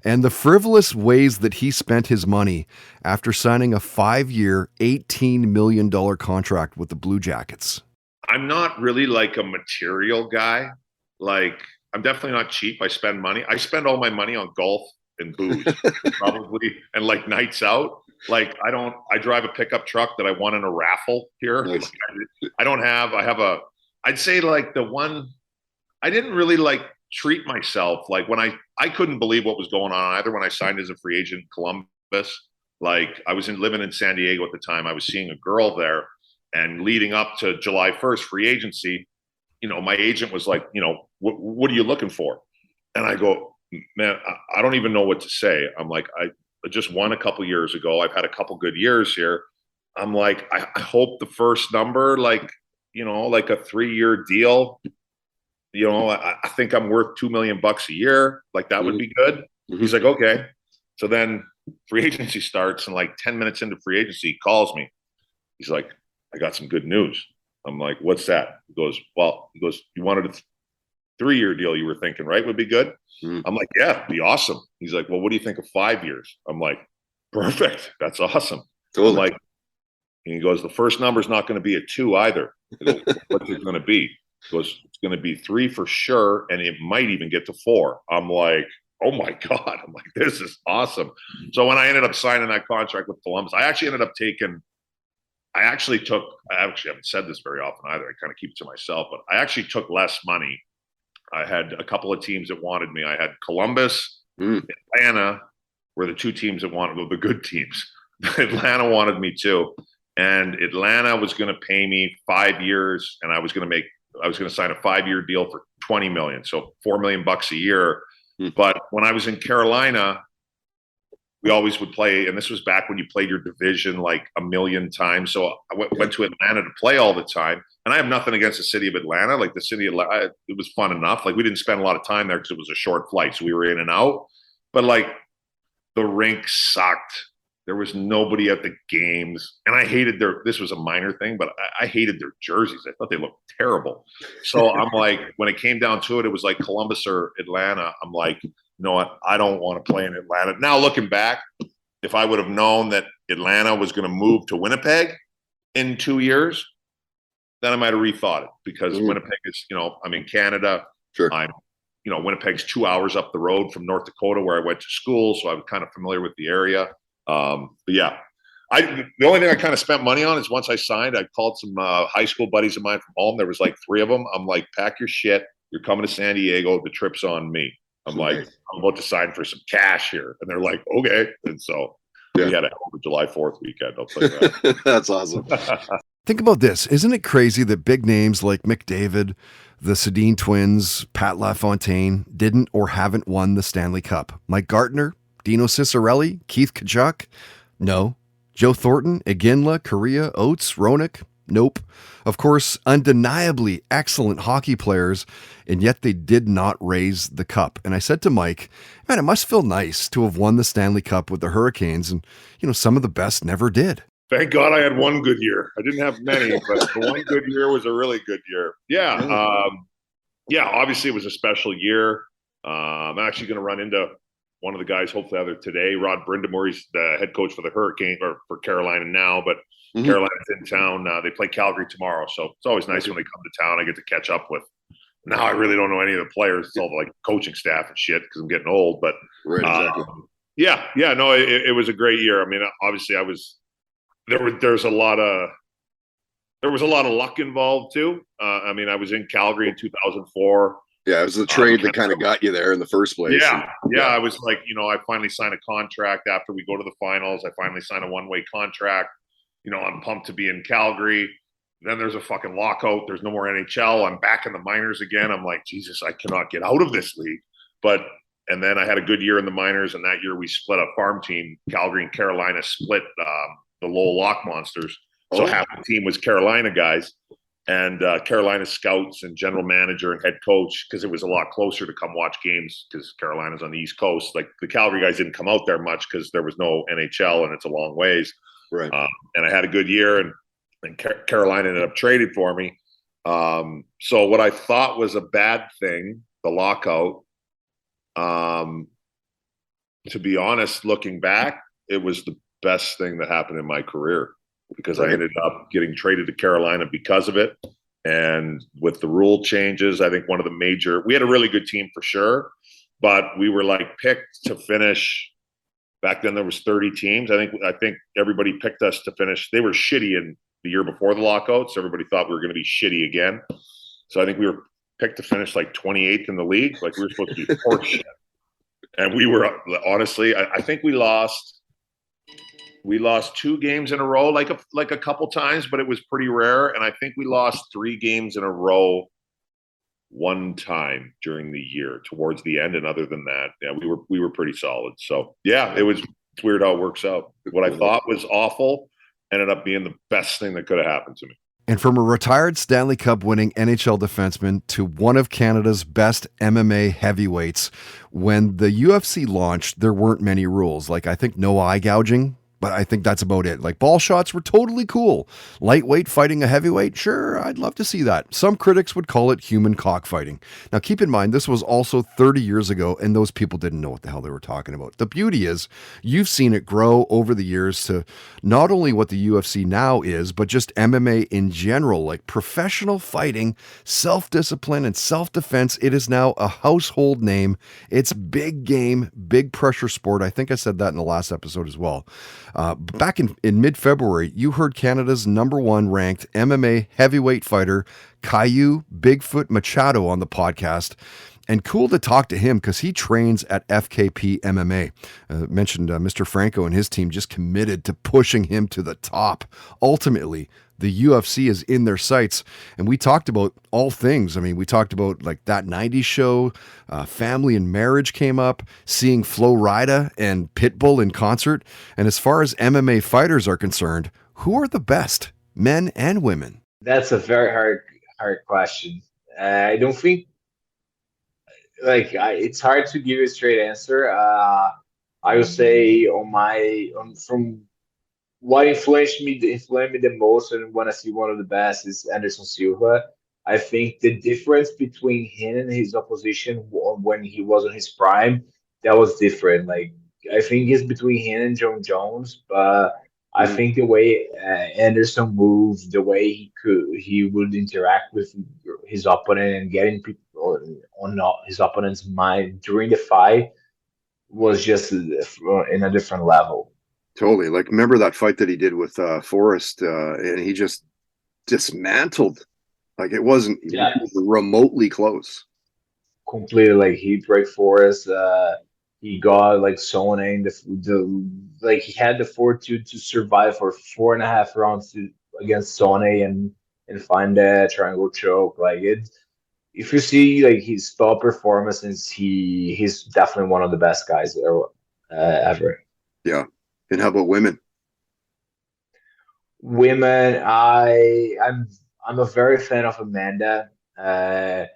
Speaker 4: And the frivolous ways that he spent his money after signing a 5-year, $18 million contract with the Blue Jackets.
Speaker 13: I'm not really like a material guy. Like, I'm definitely not cheap. I spend money. I spend all my money on golf and booze, probably, and like nights out. Like, I drive a pickup truck that I won in a raffle here.
Speaker 12: Nice.
Speaker 13: I'd say like I didn't really like treat myself. Like, when I couldn't believe what was going on either when I signed as a free agent in Columbus. Like, I was living in San Diego at the time. I was seeing a girl there, and leading up to July 1st, free agency, my agent was like, what are you looking for? And I go, man, I don't even know what to say. I'm like, I just won a couple years ago. I've had a couple good years here. I'm like, I hope the first number, like, like a 3-year deal, I think I'm worth $2 million a year. Like, that would be good. Mm-hmm. He's like, okay. So then free agency starts, and like 10 minutes into free agency, he calls me. He's like, I got some good news. I'm like, what's that? He goes, you wanted a 3-year deal, you were thinking, right? Would be good. I'm like, yeah, it'd be awesome. He's like, well, what do you think of 5 years? I'm like, perfect. That's awesome.
Speaker 12: Totally.
Speaker 13: I'm like, and he goes, the first number's not going to be a 2 either. I go, what's it going to be? He goes, it's going to be 3 for sure, and it might even get to 4. I'm like, oh my God. I'm like, this is awesome. So when I ended up signing that contract with Columbus, I actually haven't said this very often either. I kind of keep it to myself, but I actually took less money. I had a couple of teams that wanted me. I had Columbus, Atlanta were the 2 teams that wanted, the good teams. Atlanta wanted me too. And Atlanta was going to pay me 5 years, and I was going to make I was going to sign a 5-year deal for $20 million, so $4 million a year. But when I was in Carolina, we always would play, and this was back when you played your division like a million times. So I went to Atlanta to play all the time. And I have nothing against the city of Atlanta. Like the city of Atlanta, it was fun enough. Like we didn't spend a lot of time there because it was a short flight. So we were in and out. But like the rink sucked. There was nobody at the games. And I hated this was a minor thing, but I hated their jerseys. I thought they looked terrible. So I'm like, when it came down to it, it was like Columbus or Atlanta. I'm like, you know what? I don't want to play in Atlanta. Now, looking back, if I would have known that Atlanta was going to move to Winnipeg in 2 years, then I might have rethought it because Winnipeg is, I'm in Canada.
Speaker 12: Sure.
Speaker 13: Winnipeg's 2 hours up the road from North Dakota where I went to school. So I'm kind of familiar with the area. But yeah, the only thing I kind of spent money on is once I signed, I called some high school buddies of mine from home. There was like 3 of them. I'm like, pack your shit. You're coming to San Diego. The trip's on me. I'm like, I'm about to sign for some cash here. And they're like, okay. And so we had a July 4th weekend. I'll tell you that.
Speaker 12: That's awesome.
Speaker 4: Think about this. Isn't it crazy that big names like McDavid, the Sedin twins, Pat LaFontaine didn't or haven't won the Stanley Cup? Mike Gartner, Dino Ciccarelli, Keith Tkachuk? No. Joe Thornton, Iginla, Correa, Oates, Roenick? Nope. Of course, undeniably excellent hockey players, and yet they did not raise the cup. And I said to Mike, man, it must feel nice to have won the Stanley Cup with the Hurricanes, and some of the best never did.
Speaker 13: Thank God I had one good year. I didn't have many, but the one good year was a really good year. Yeah. Obviously it was a special year. I'm actually going to run into one of the guys, hopefully either today. Rod Brindamore, he's the head coach for the Hurricane or for Carolina now, but Carolina's in town. They play Calgary tomorrow. So it's always nice when they come to town. I get to catch up with. Now I really don't know any of the players. It's all like coaching staff and shit because I'm getting old. But
Speaker 12: exactly.
Speaker 13: No, it was a great year. I mean, obviously there was a lot of luck involved too. I mean, I was in Calgary in 2004.
Speaker 12: Yeah, it was the trade that kind of got you there in the first place.
Speaker 13: Yeah. I was like, I finally signed a contract after we go to the finals. I finally signed a one-way contract. I'm pumped to be in Calgary. Then there's a fucking lockout. There's no more NHL. I'm back in the minors again. I'm like, Jesus, I cannot get out of this league. And then I had a good year in the minors, and that year we split a farm team. Calgary and Carolina split the Lowell Lock Monsters. So half the team was Carolina guys. And Carolina scouts and general manager and head coach, because it was a lot closer to come watch games because Carolina's on the East Coast. Like the Calgary guys didn't come out there much because there was no NHL and it's a long ways.
Speaker 12: Right.
Speaker 13: And I had a good year, and Carolina ended up trading for me. So what I thought was a bad thing, the lockout, to be honest, looking back, it was the best thing that happened in my career. Because I ended up getting traded to Carolina because of it. And with the rule changes, I think we had a really good team for sure, but we were like picked to finish. Back then there was 30 teams. I think everybody picked us to finish. They were shitty in the year before the lockout. So everybody thought we were going to be shitty again. So I think we were picked to finish like 28th in the league. Like we were supposed to be horseshit. And we were, honestly, I think we lost 2 games in a row, like a couple times, but it was pretty rare. And I think we lost 3 games in a row one time during the year towards the end. And other than that, yeah, we were pretty solid. So yeah, it's weird how it works out. What I thought was awful ended up being the best thing that could have happened to me.
Speaker 4: And from a retired Stanley Cup winning NHL defenseman to one of Canada's best MMA heavyweights, when the UFC launched, there weren't many rules. Like I think no eye gouging. But I think that's about it. Like ball shots were totally cool. Lightweight fighting a heavyweight, sure, I'd love to see that. Some critics would call it human cockfighting. Now keep in mind, this was also 30 years ago, and those people didn't know what the hell they were talking about. The beauty is, you've seen it grow over the years to not only what the UFC now is, but just MMA in general, like professional fighting, self-discipline, and self-defense. It is now a household name. It's big game, big pressure sport. I think I said that in the last episode as well. Back in mid-February, you heard Canada's #1 ranked MMA heavyweight fighter, Caillou Bigfoot Machado, on the podcast. And cool to talk to him because he trains at FKP MMA. Mentioned Mr. Franco and his team just committed to pushing him to the top. Ultimately, the UFC is in their sights. And we talked about all things. I mean, we talked about like that 90s show, family and marriage came up, seeing Flo Rida and Pitbull in concert. And as far as MMA fighters are concerned, who are the best, men and women?
Speaker 14: That's a very hard question. I don't think it's hard to give a straight answer. I would say from what influenced me the most and when I see one of the best is Anderson Silva. I think the difference between him and his opposition when he was in his prime, that was different. Like I think it's between him and John Jones, but I think the way Anderson moved, the way he would interact with his opponent and getting people on his opponent's mind during the fight was just in a different level.
Speaker 12: Totally. Like, remember that fight that he did with Forrest, and he just dismantled. Like, it wasn't remotely close.
Speaker 14: Completely. Like, he break Forrest. He got like Sonnen. He had the fortitude to survive for 4.5 rounds against Sonnen and find that triangle choke. Like it. If you see like his top performances, he's definitely one of the best guys ever.
Speaker 12: Yeah. And how about women?
Speaker 14: Women, I'm a very fan of Amanda, but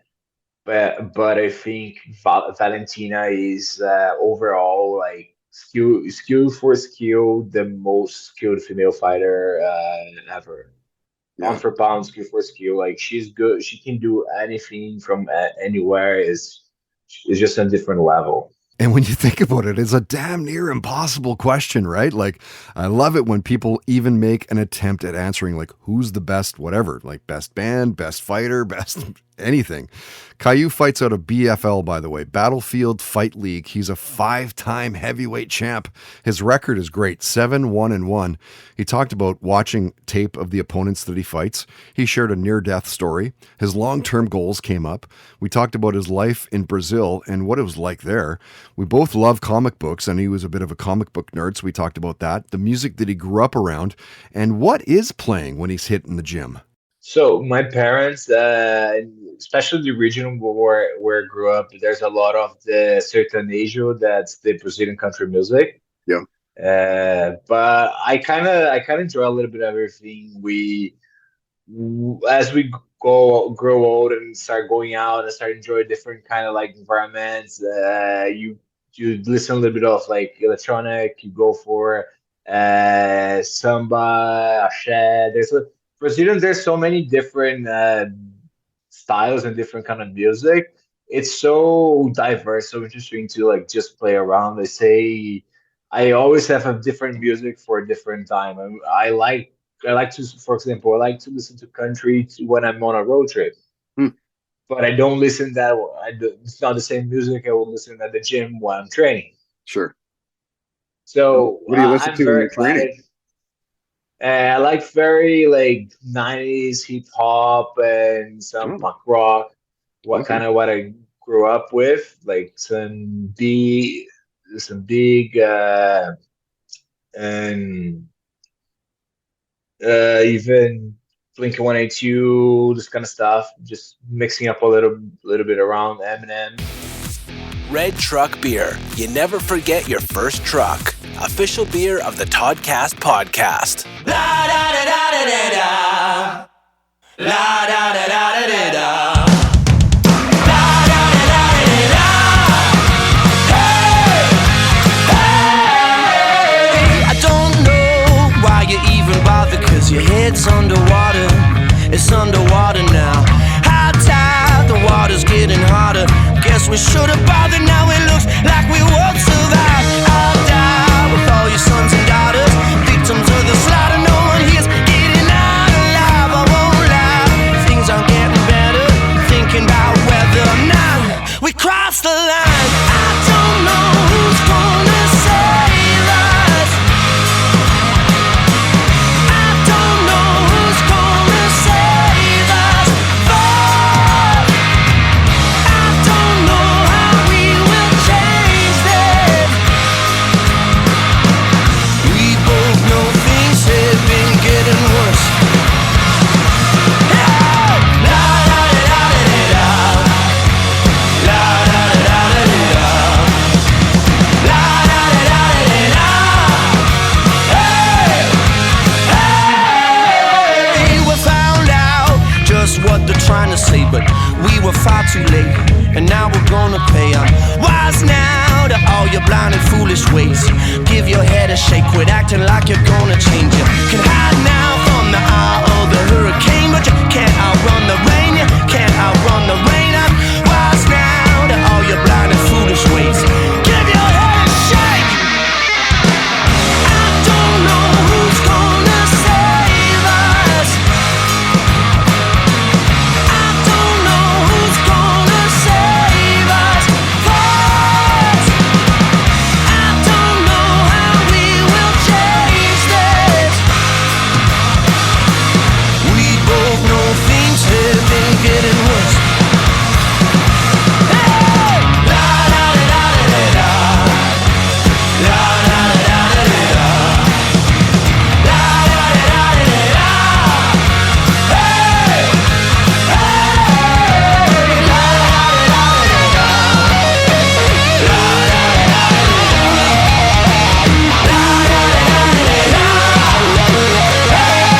Speaker 14: I think Valentina is overall like skill for skill the most skilled female fighter ever. Pound for pound, skill for skill, like she's good. She can do anything from anywhere. It's just a different level.
Speaker 4: And when you think about it, it's a damn near impossible question, right? Like, I love it when people even make an attempt at answering, like, who's the best, whatever, like best band, best fighter, best anything. Caillou fights out of BFL, by the way, Battlefield Fight League. He's a 5-time heavyweight champ. His record is great, 7-1-1. He talked about watching tape of the opponents that he fights. He shared a near-death story. His long-term goals came up. We talked about his life in Brazil and what it was like there. We both love comic books, and he was a bit of a comic book nerd, so we talked about that, the music that he grew up around, and what is playing when he's hitting the gym.
Speaker 14: So my parents, especially the region where I grew up, there's a lot of the sertanejo, that's the Brazilian country music.
Speaker 12: Yeah.
Speaker 14: But I kind of enjoy a little bit of everything. As we grow old and start going out and start enjoying different kind of like environments, you listen a little bit of like electronic. You go for samba, axé. There's so many different styles and different kind of music. It's so diverse, so interesting to like just play around. They say I always have a different music for a different time. I like to, for example, I like to listen to country when I'm on a road trip. But I don't listen that. It's not the same music I will listen at the gym while I'm training.
Speaker 12: Sure.
Speaker 14: So
Speaker 12: what do you listen to when you're training?
Speaker 14: I like very like 90s hip hop and some punk rock. What I grew up with, like some big and even Blink-182, this kind of stuff. Just mixing up a little bit around Eminem.
Speaker 2: Red Truck Beer. You never forget your first truck. Official beer of the Toddcast podcast.
Speaker 9: La da da da da da da. La da da da da da da.
Speaker 15: Your head's underwater, it's underwater now. High tide, the water's getting hotter. Guess we should have bothered, now it looks like we won't survive. I'll die with all your sons and daughters, victims of the slaughter. No one here's getting out alive. I won't lie, things aren't getting better. Thinking about whether or not we crossed the line. I don't know who's gonna save us. I don't know to say, but we were far too late, and now we're gonna pay. I'm wise now to all your blind and foolish ways. Give your head a shake, quit acting like you're gonna change. You can hide now from the eye of the hurricane, but you can't outrun the rain. You can't outrun the rain. I'm wise now to all your blind and foolish ways. Give your head a shake. I don't know who's gonna save us. I don't know who's gonna save us. First, I don't know how we will change this. We both know things have been getting worse. Hey! La la la la la la. La la la la la la. La la la la la la. Hey! Hey! La la la la la la. La la la la la la. La la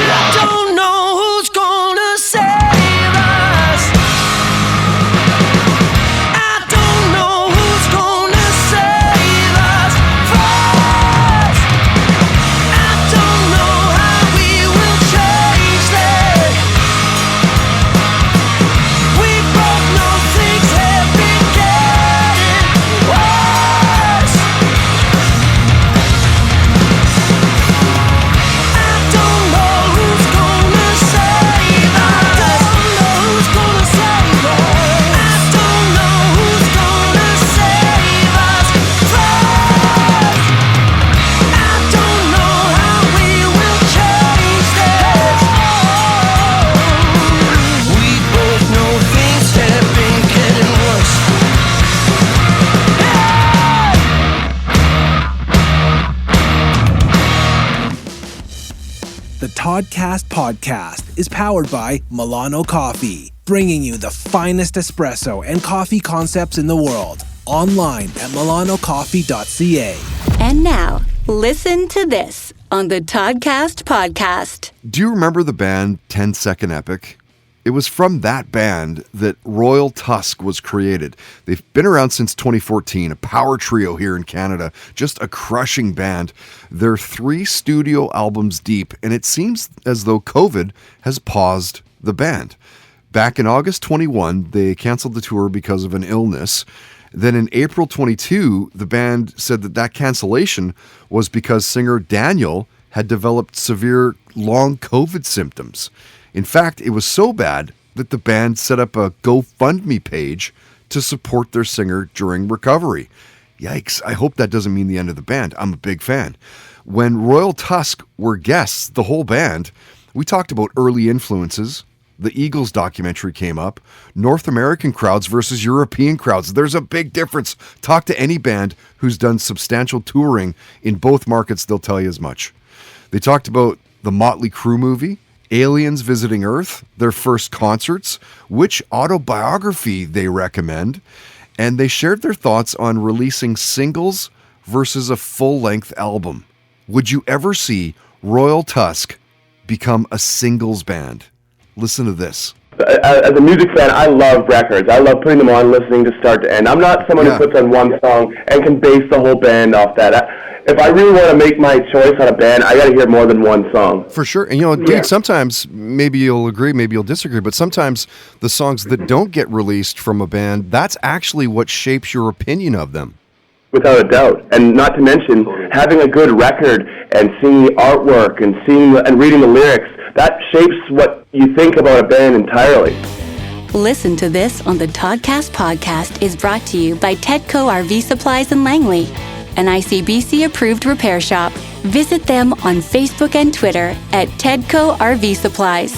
Speaker 15: I don't know who's gonna save us. I don't know who's gonna save us first. I don't know how we will change this. We both know things have been getting worse. I don't know who's gonna save us. I don't know who's gonna save us. I don't know who's gonna save us first. I don't know how we will change this. We both know things have been getting worse.
Speaker 2: The Toddcast podcast is powered by Milano Coffee, bringing you the finest espresso and coffee concepts in the world. Online at milanocoffee.ca.
Speaker 1: And now, listen to this on the Toddcast podcast.
Speaker 4: Do you remember the band 10 Second Epic? It was from that band that Royal Tusk was created. They've been around since 2014, a power trio here in Canada, just a crushing band. They're 3 studio albums deep, and it seems as though COVID has paused the band. Back in August 21, they canceled the tour because of an illness. Then in April 22, the band said that cancellation was because singer Daniel had developed severe long COVID symptoms. In fact, it was so bad that the band set up a GoFundMe page to support their singer during recovery. Yikes, I hope that doesn't mean the end of the band. I'm a big fan. When Royal Tusk were guests, the whole band, we talked about early influences. The Eagles documentary came up. North American crowds versus European crowds. There's a big difference. Talk to any band who's done substantial touring in both markets, they'll tell you as much. They talked about the Motley Crue movie, aliens visiting Earth, their first concerts, which autobiography they recommend, and they shared their thoughts on releasing singles versus a full-length album. Would you ever see Royal Tusk become a singles band? Listen to this.
Speaker 16: As a music fan, I love records. I love putting them on, listening to start to end. I'm not someone who puts on one song and can base the whole band off that. If I really want to make my choice on a band, I got to hear more than one song.
Speaker 4: For sure. And, dude, sometimes, maybe you'll agree, maybe you'll disagree, but sometimes the songs that don't get released from a band, that's actually what shapes your opinion of them.
Speaker 16: Without a doubt. And not to mention, having a good record and seeing the artwork and reading the lyrics, that shapes what you think about a band entirely.
Speaker 1: Listen to This on the Toddcast podcast is brought to you by Tedco RV Supplies in Langley, an ICBC-approved repair shop. Visit them on Facebook and Twitter at Tedco RV Supplies.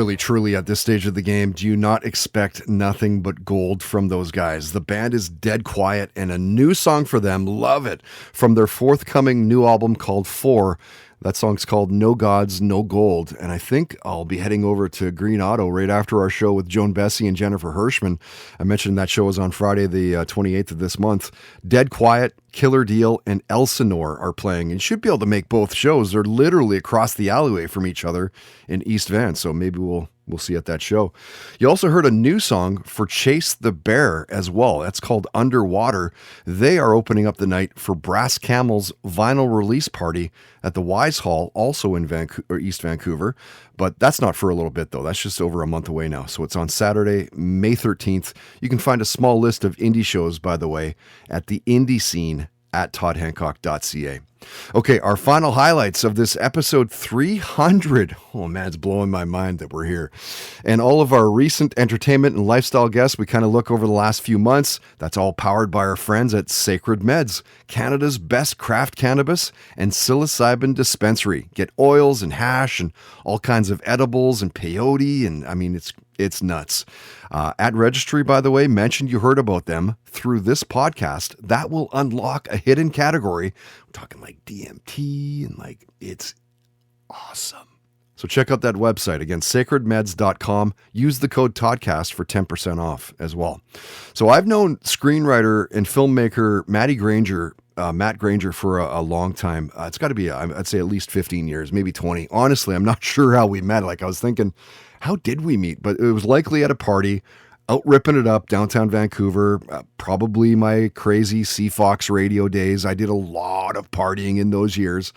Speaker 4: really, truly, at this stage of the game, do you not expect nothing but gold from those guys? The band is dead quiet, and a new song for them, love it, from their forthcoming new album called 4. That song's called No Gods, No Gold. And I think I'll be heading over to Green Auto right after our show with Joan Bessie and Jennifer Hirschman. I mentioned that show is on Friday, the 28th of this month. Dead Quiet, Killer Deal, and Elsinore are playing. And you should be able to make both shows. They're literally across the alleyway from each other in East Van. So maybe we'll see at that show. You also heard a new song for Chase the Bear as well. That's called Underwater. They are opening up the night for Brass Camel's vinyl release party at the Wise Hall, also in East Vancouver. But that's not for a little bit, though. That's just over a month away now. So it's on Saturday, May 13th. You can find a small list of indie shows, by the way, at the indie scene at toddhancock.ca. Okay, our final highlights of this episode 300. Oh man, it's blowing my mind that we're here. And all of our recent entertainment and lifestyle guests, we kind of look over the last few months. That's all powered by our friends at Sacred Meds, Canada's best craft cannabis and psilocybin dispensary. Get oils and hash and all kinds of edibles and peyote, and I mean, it's nuts. At registry, by the way, mentioned you heard about them through this podcast. That will unlock a hidden category. We're talking like DMT and like, it's awesome. So check out that website. Again, sacredmeds.com. Use the code TODCAST for 10% off as well. So I've known screenwriter and filmmaker Matt Granger for a long time. It's got to be, I'd say at least 15 years, maybe 20. Honestly, I'm not sure how we met. Like I was thinking, how did we meet? But it was likely at a party, out ripping it up downtown Vancouver, probably my crazy Fox radio days. I did a lot of partying in those years,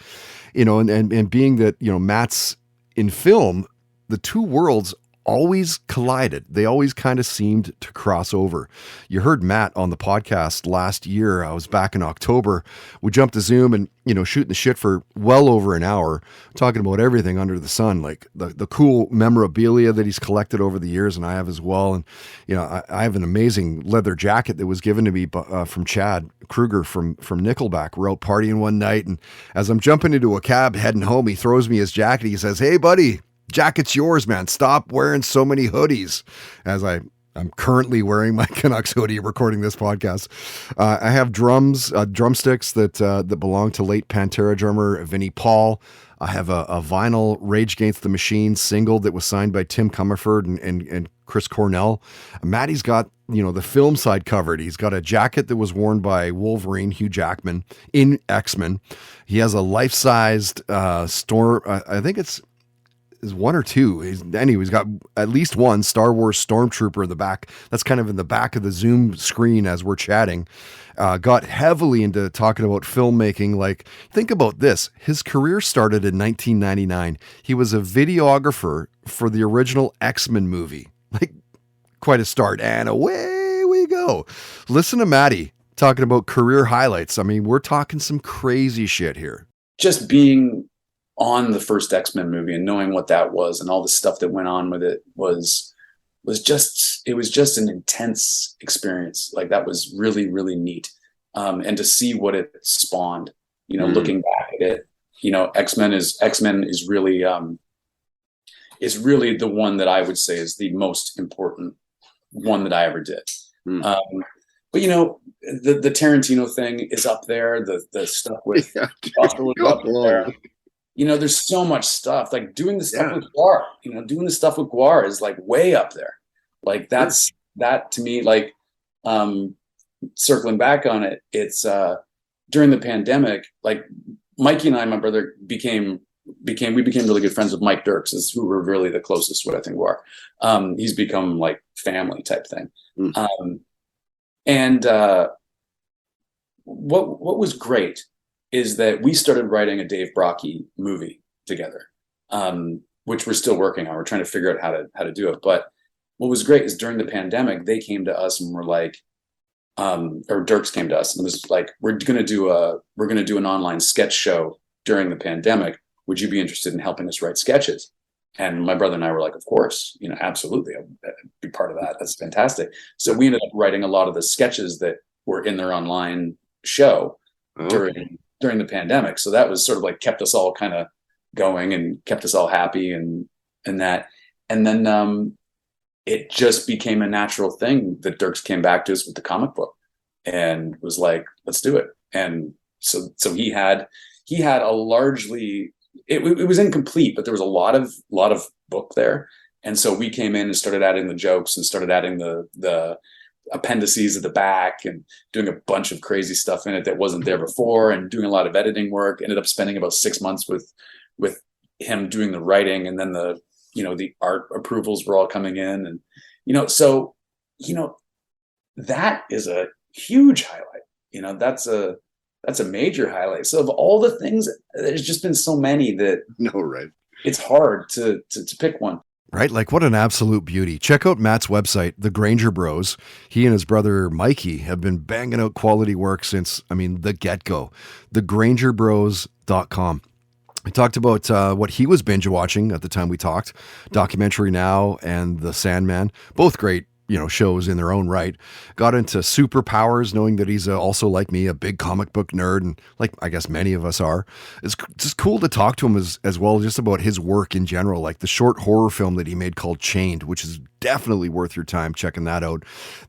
Speaker 4: and being that, Matt's in film, the two worlds always collided. They always kind of seemed to cross over. You heard Matt on the podcast last year. I was back in October. We jumped to Zoom and, shooting the shit for well over an hour, talking about everything under the sun, like the cool memorabilia that he's collected over the years, and I have as well. And, I have an amazing leather jacket that was given to me from Chad Kruger from Nickelback. We're out partying one night, and as I'm jumping into a cab heading home, he throws me his jacket. He says, "Hey, buddy, jacket's yours, man. Stop wearing so many hoodies." As I'm currently wearing my Canucks hoodie recording this podcast. I have drumsticks that belong to late Pantera drummer Vinnie Paul. I have a vinyl Rage Against the Machine single that was signed by Tim Comerford and Chris Cornell. Matty's got, the film side covered. He's got a jacket that was worn by Wolverine, Hugh Jackman, in X-Men. He has a life-sized storm. I think it's one or two. He's got at least one Star Wars Stormtrooper in the back. That's kind of in the back of the Zoom screen as we're chatting. Got heavily into talking about filmmaking. Like, think about this. His career started in 1999. He was a videographer for the original X-Men movie. Like, quite a start. And away we go. Listen to Matty talking about career highlights. I mean, we're talking some crazy shit here.
Speaker 17: Just being on the first X-Men movie and knowing what that was and all the stuff that went on with it was just an intense experience. Like, that was really, really neat. And to see what it spawned, looking back at it, X-Men is really the one that I would say is the most important one that I ever did. But the Tarantino thing is up there. The stuff with Joshua is up there. There's so much stuff. Like doing the stuff with Guar. Doing the stuff with Guar is like way up there. Like that to me. Like circling back on it, it's during the pandemic. Like Mikey and I, my brother, became really good friends with Mike Dirks, is who we're really the closest with. I think Guar. He's become like family type thing. And what was great is that we started writing a Dave Brockie movie together, which we're still working on. We're trying to figure out how to do it. But what was great is during the pandemic, they came to us and were like, or Dirks came to us and was like, we're going to do an online sketch show during the pandemic. Would you be interested in helping us write sketches? And my brother and I were like, of course, absolutely. I'd be part of that. That's fantastic. So we ended up writing a lot of the sketches that were in their online show during the pandemic. So that was sort of like kept us all kind of going and kept us all happy and that. And then it just became a natural thing that Dirks came back to us with the comic book and was like, let's do it. And so he had a largely, it was incomplete, but there was a lot of book there. And so we came in and started adding the jokes and started adding the appendices at the back and doing a bunch of crazy stuff in it that wasn't there before, and doing a lot of editing work. Ended up spending about 6 months with him doing the writing, and then the art approvals were all coming in, and so that is a huge highlight. That's a major highlight. So of all the things, there's just been so many that
Speaker 4: right.
Speaker 17: It's hard to pick one.
Speaker 4: Right? Like, what an absolute beauty. Check out Matt's website, The Granger Bros. He and his brother Mikey have been banging out quality work since, the get-go. TheGrangerBros.com. We talked about what he was binge watching at the time we talked. Documentary Now and The Sandman. Both great, shows in their own right. Got into superpowers, knowing that he's also, like me, a big comic book nerd, and like I guess many of us are. It's just cool to talk to him as well, just about his work in general, like the short horror film that he made called Chained, which is definitely worth your time checking that out.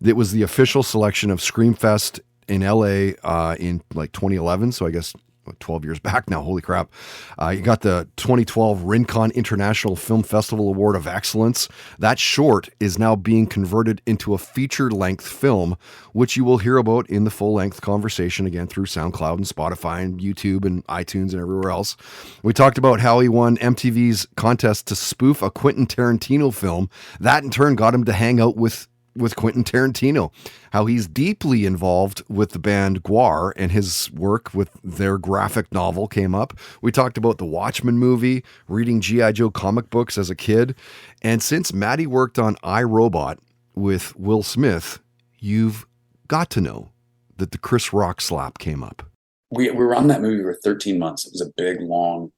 Speaker 4: It was the official selection of Screamfest in LA in like 2011, so I guess 12 years back now. Holy crap. You got the 2012 Rincon International Film Festival Award of Excellence. That short is now being converted into a feature-length film, which you will hear about in the full-length conversation again through SoundCloud and Spotify and YouTube and iTunes and everywhere else. We talked about how he won MTV's contest to spoof a Quentin Tarantino film. That in turn got him to hang out with Quentin Tarantino, how he's deeply involved with the band Gwar, and his work with their graphic novel came up. We talked about the Watchmen movie, reading G.I. Joe comic books as a kid. And since Maddie worked on I, Robot with Will Smith, you've got to know that the Chris Rock slap came up.
Speaker 17: We were on that movie for 13 months. It was a big, long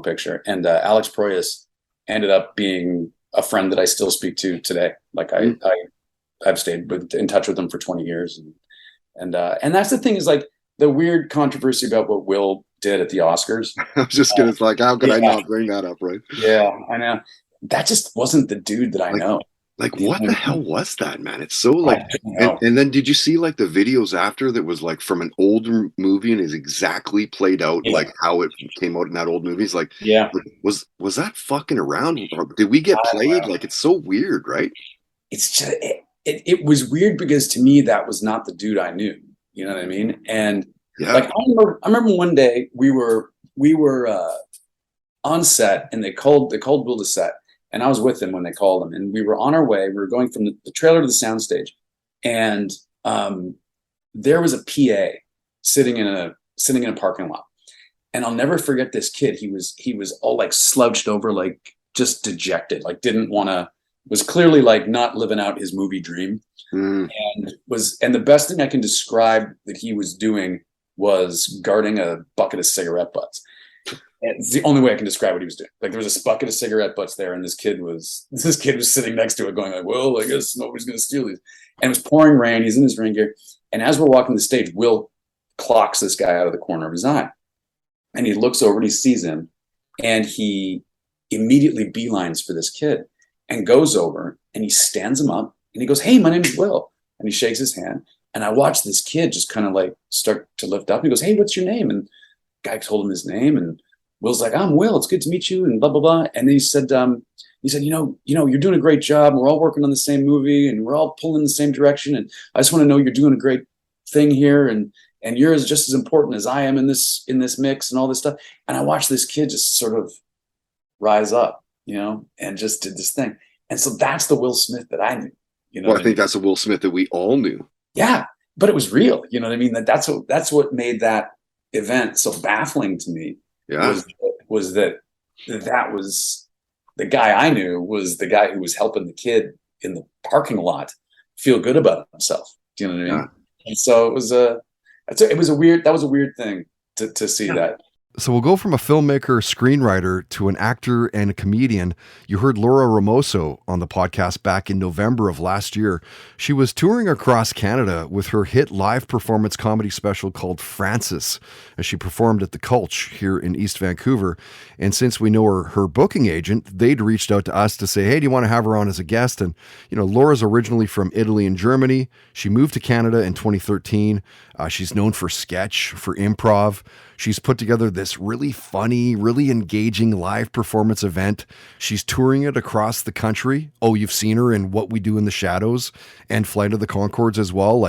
Speaker 17: picture. And Alex Proyas ended up being a friend that I still speak to today. Like I've stayed in touch with him for 20 years. And that's the thing, is like the weird controversy about what Will did at the Oscars.
Speaker 12: I was just going to like, how could I not bring that up? Right.
Speaker 17: Yeah, I know. That just wasn't the dude that I know.
Speaker 12: Like, what the hell was that, man? It's so like, and then did you see like the videos after that was like from an older movie and is exactly played out like how it came out in that old movie? It's like, was that fucking around? Or did we get played? Like, it's so weird, right?
Speaker 17: It's just, it was weird because to me, that was not the dude I knew. You know what I mean? And like, I remember one day we were on set and they called Will to set. And I was with him when they called him, and we were on our way. We were going from the trailer to the soundstage, and there was a PA sitting in a parking lot. And I'll never forget this kid. He was all like slouched over, like just dejected, like was clearly like not living out his movie dream. And the best thing I can describe that he was doing was guarding a bucket of cigarette butts. It's the only way I can describe what he was doing. Like, there was a bucket of cigarette butts there, and this kid was sitting next to it going like, well, I guess nobody's going to steal these. And it was pouring rain. He's in his rain gear. And as we're walking the stage, Will clocks this guy out of the corner of his eye. And he looks over and he sees him, and he immediately beelines for this kid and goes over and he stands him up and he goes, hey, my name is Will. And he shakes his hand. And I watched this kid just kind of like start to lift up. And he goes, hey, what's your name? And the guy told him his name, and Will's like, I'm Will. It's good to meet you, and blah, blah, blah. And then he said, you're doing a great job. And we're all working on the same movie, and we're all pulling in the same direction. And I just want to know you're doing a great thing here, and you're just as important as I am in this mix and all this stuff. And I watched this kid just sort of rise up, and just did this thing. And so that's the Will Smith that I knew.
Speaker 12: Well, I think that's the Will Smith that we all knew.
Speaker 17: Yeah, but it was real. You know what I mean? That's what made that event so baffling to me.
Speaker 12: Yeah.
Speaker 17: Was that was the guy I knew was the guy who was helping the kid in the parking lot feel good about himself. Do you know what I mean? And so that was a weird thing to see that.
Speaker 4: So we'll go from a filmmaker, screenwriter to an actor and a comedian. You heard Laura Ramoso on the podcast back in November of last year. She was touring across Canada with her hit live performance comedy special called Frances, as she performed at the Cultch here in East Vancouver. And since we know her booking agent, they'd reached out to us to say, hey, do you want to have her on as a guest? And, Laura's originally from Italy and Germany. She moved to Canada in 2013. She's known for sketch, for improv. She's put together this really funny, really engaging live performance event. She's touring it across the country. Oh, you've seen her in What We Do in the Shadows and Flight of the Conchords as well.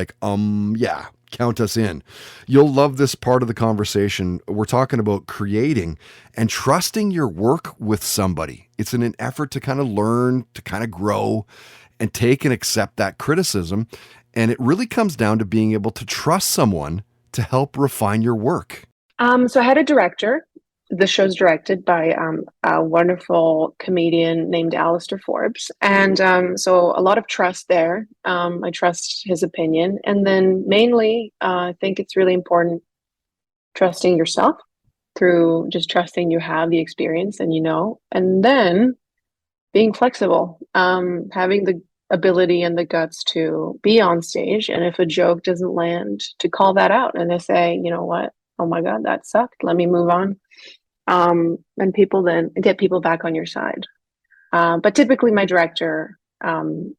Speaker 4: Yeah, count us in. You'll love this part of the conversation. We're talking about creating and trusting your work with somebody. It's in an effort to kind of learn, to kind of grow and take and accept that criticism. And it really comes down to being able to trust someone to help refine your work.
Speaker 18: So I had a director. The show's directed by a wonderful comedian named Alistair Forbes. And so a lot of trust there. I trust his opinion. And then mainly, I think it's really important trusting yourself through just trusting you have the experience and and then being flexible, having the ability and the guts to be on stage. And if a joke doesn't land, to call that out and to say, you know what? Oh my God, that sucked. Let me move on. And people then get people back on your side. But typically my director, and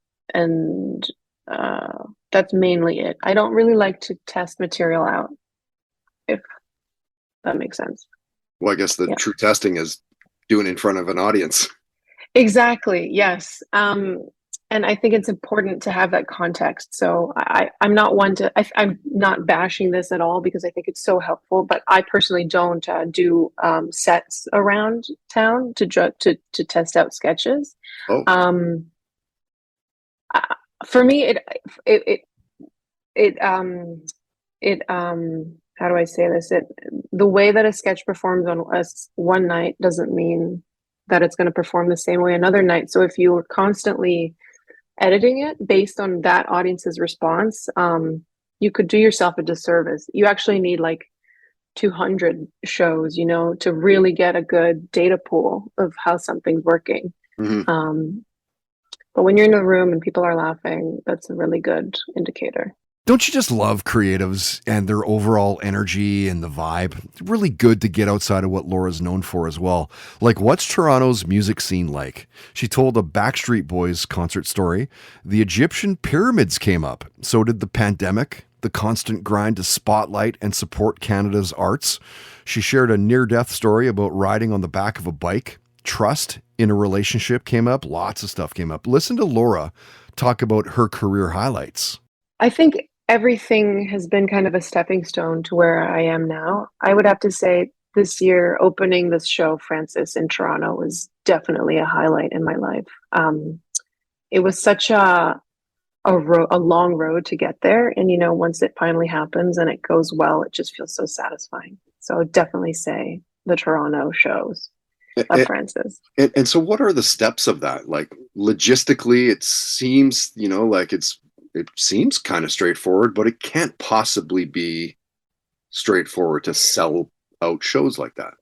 Speaker 18: that's mainly it. I don't really like to test material out, if that makes sense.
Speaker 12: Well, I guess the true testing is doing it in front of an audience.
Speaker 18: Exactly. Yes. And I think it's important to have that context. So I'm not one to, I'm not bashing this at all because I think it's so helpful, but I personally don't do sets around town to test out sketches.
Speaker 12: Oh.
Speaker 18: For me, how do I say this? The way that a sketch performs on us one night doesn't mean that it's going to perform the same way another night. So if you were constantly editing it based on that audience's response, you could do yourself a disservice. You actually need like 200 shows, to really get a good data pool of how something's working.
Speaker 12: Mm-hmm.
Speaker 18: But when you're in a room and people are laughing, that's a really good indicator.
Speaker 4: Don't you just love creatives and their overall energy and the vibe? It's really good to get outside of what Laura's known for as well. Like, what's Toronto's music scene like? She told a Backstreet Boys concert story. The Egyptian pyramids came up. So did the pandemic, the constant grind to spotlight and support Canada's arts. She shared a near-death story about riding on the back of a bike. Trust in a relationship came up. Lots of stuff came up. Listen to Laura talk about her career highlights.
Speaker 18: I think everything has been kind of a stepping stone to where I am now. I would have to say this year, opening this show, Frances, in Toronto, was definitely a highlight in my life. It was such a long road to get there. And, once it finally happens and it goes well, it just feels so satisfying. So I would definitely say the Toronto shows of Frances.
Speaker 12: And so what are the steps of that? Like, logistically, it seems, it seems kind of straightforward, but it can't possibly be straightforward to sell out shows like that.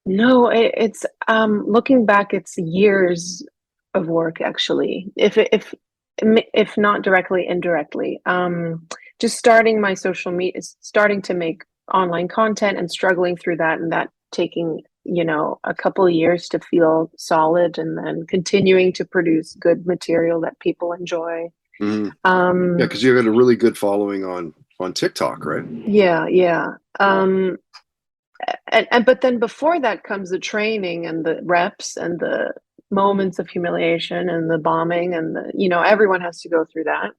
Speaker 18: No, it's looking back, it's years of work, actually. If not directly, indirectly. Just starting my social media, starting to make online content and struggling through that, and that taking a couple of years to feel solid, and then continuing to produce good material that people enjoy.
Speaker 12: Mm-hmm. Because you've got a really good following on TikTok, right?
Speaker 18: Yeah. But then before that comes the training and the reps and the moments of humiliation and the bombing and everyone has to go through that.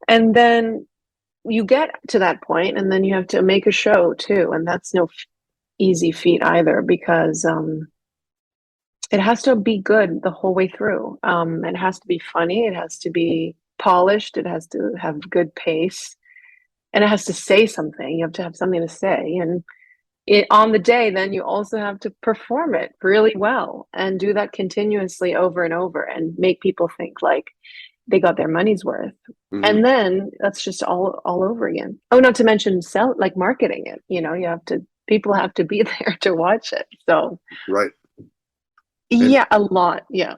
Speaker 18: And then you get to that point, and then you have to make a show too, and that's no easy feat either, because it has to be good the whole way through. It has to be funny. It has to be polished. It has to have good pace, and it has to say something. You have to have something to say. And on the day, then you also have to perform it really well and do that continuously over and over and make people think like, they got their money's worth. And then that's just all over again. Oh, not to mention marketing it. People have to be there to watch it. So
Speaker 12: right.
Speaker 18: Yeah, a lot. Yeah.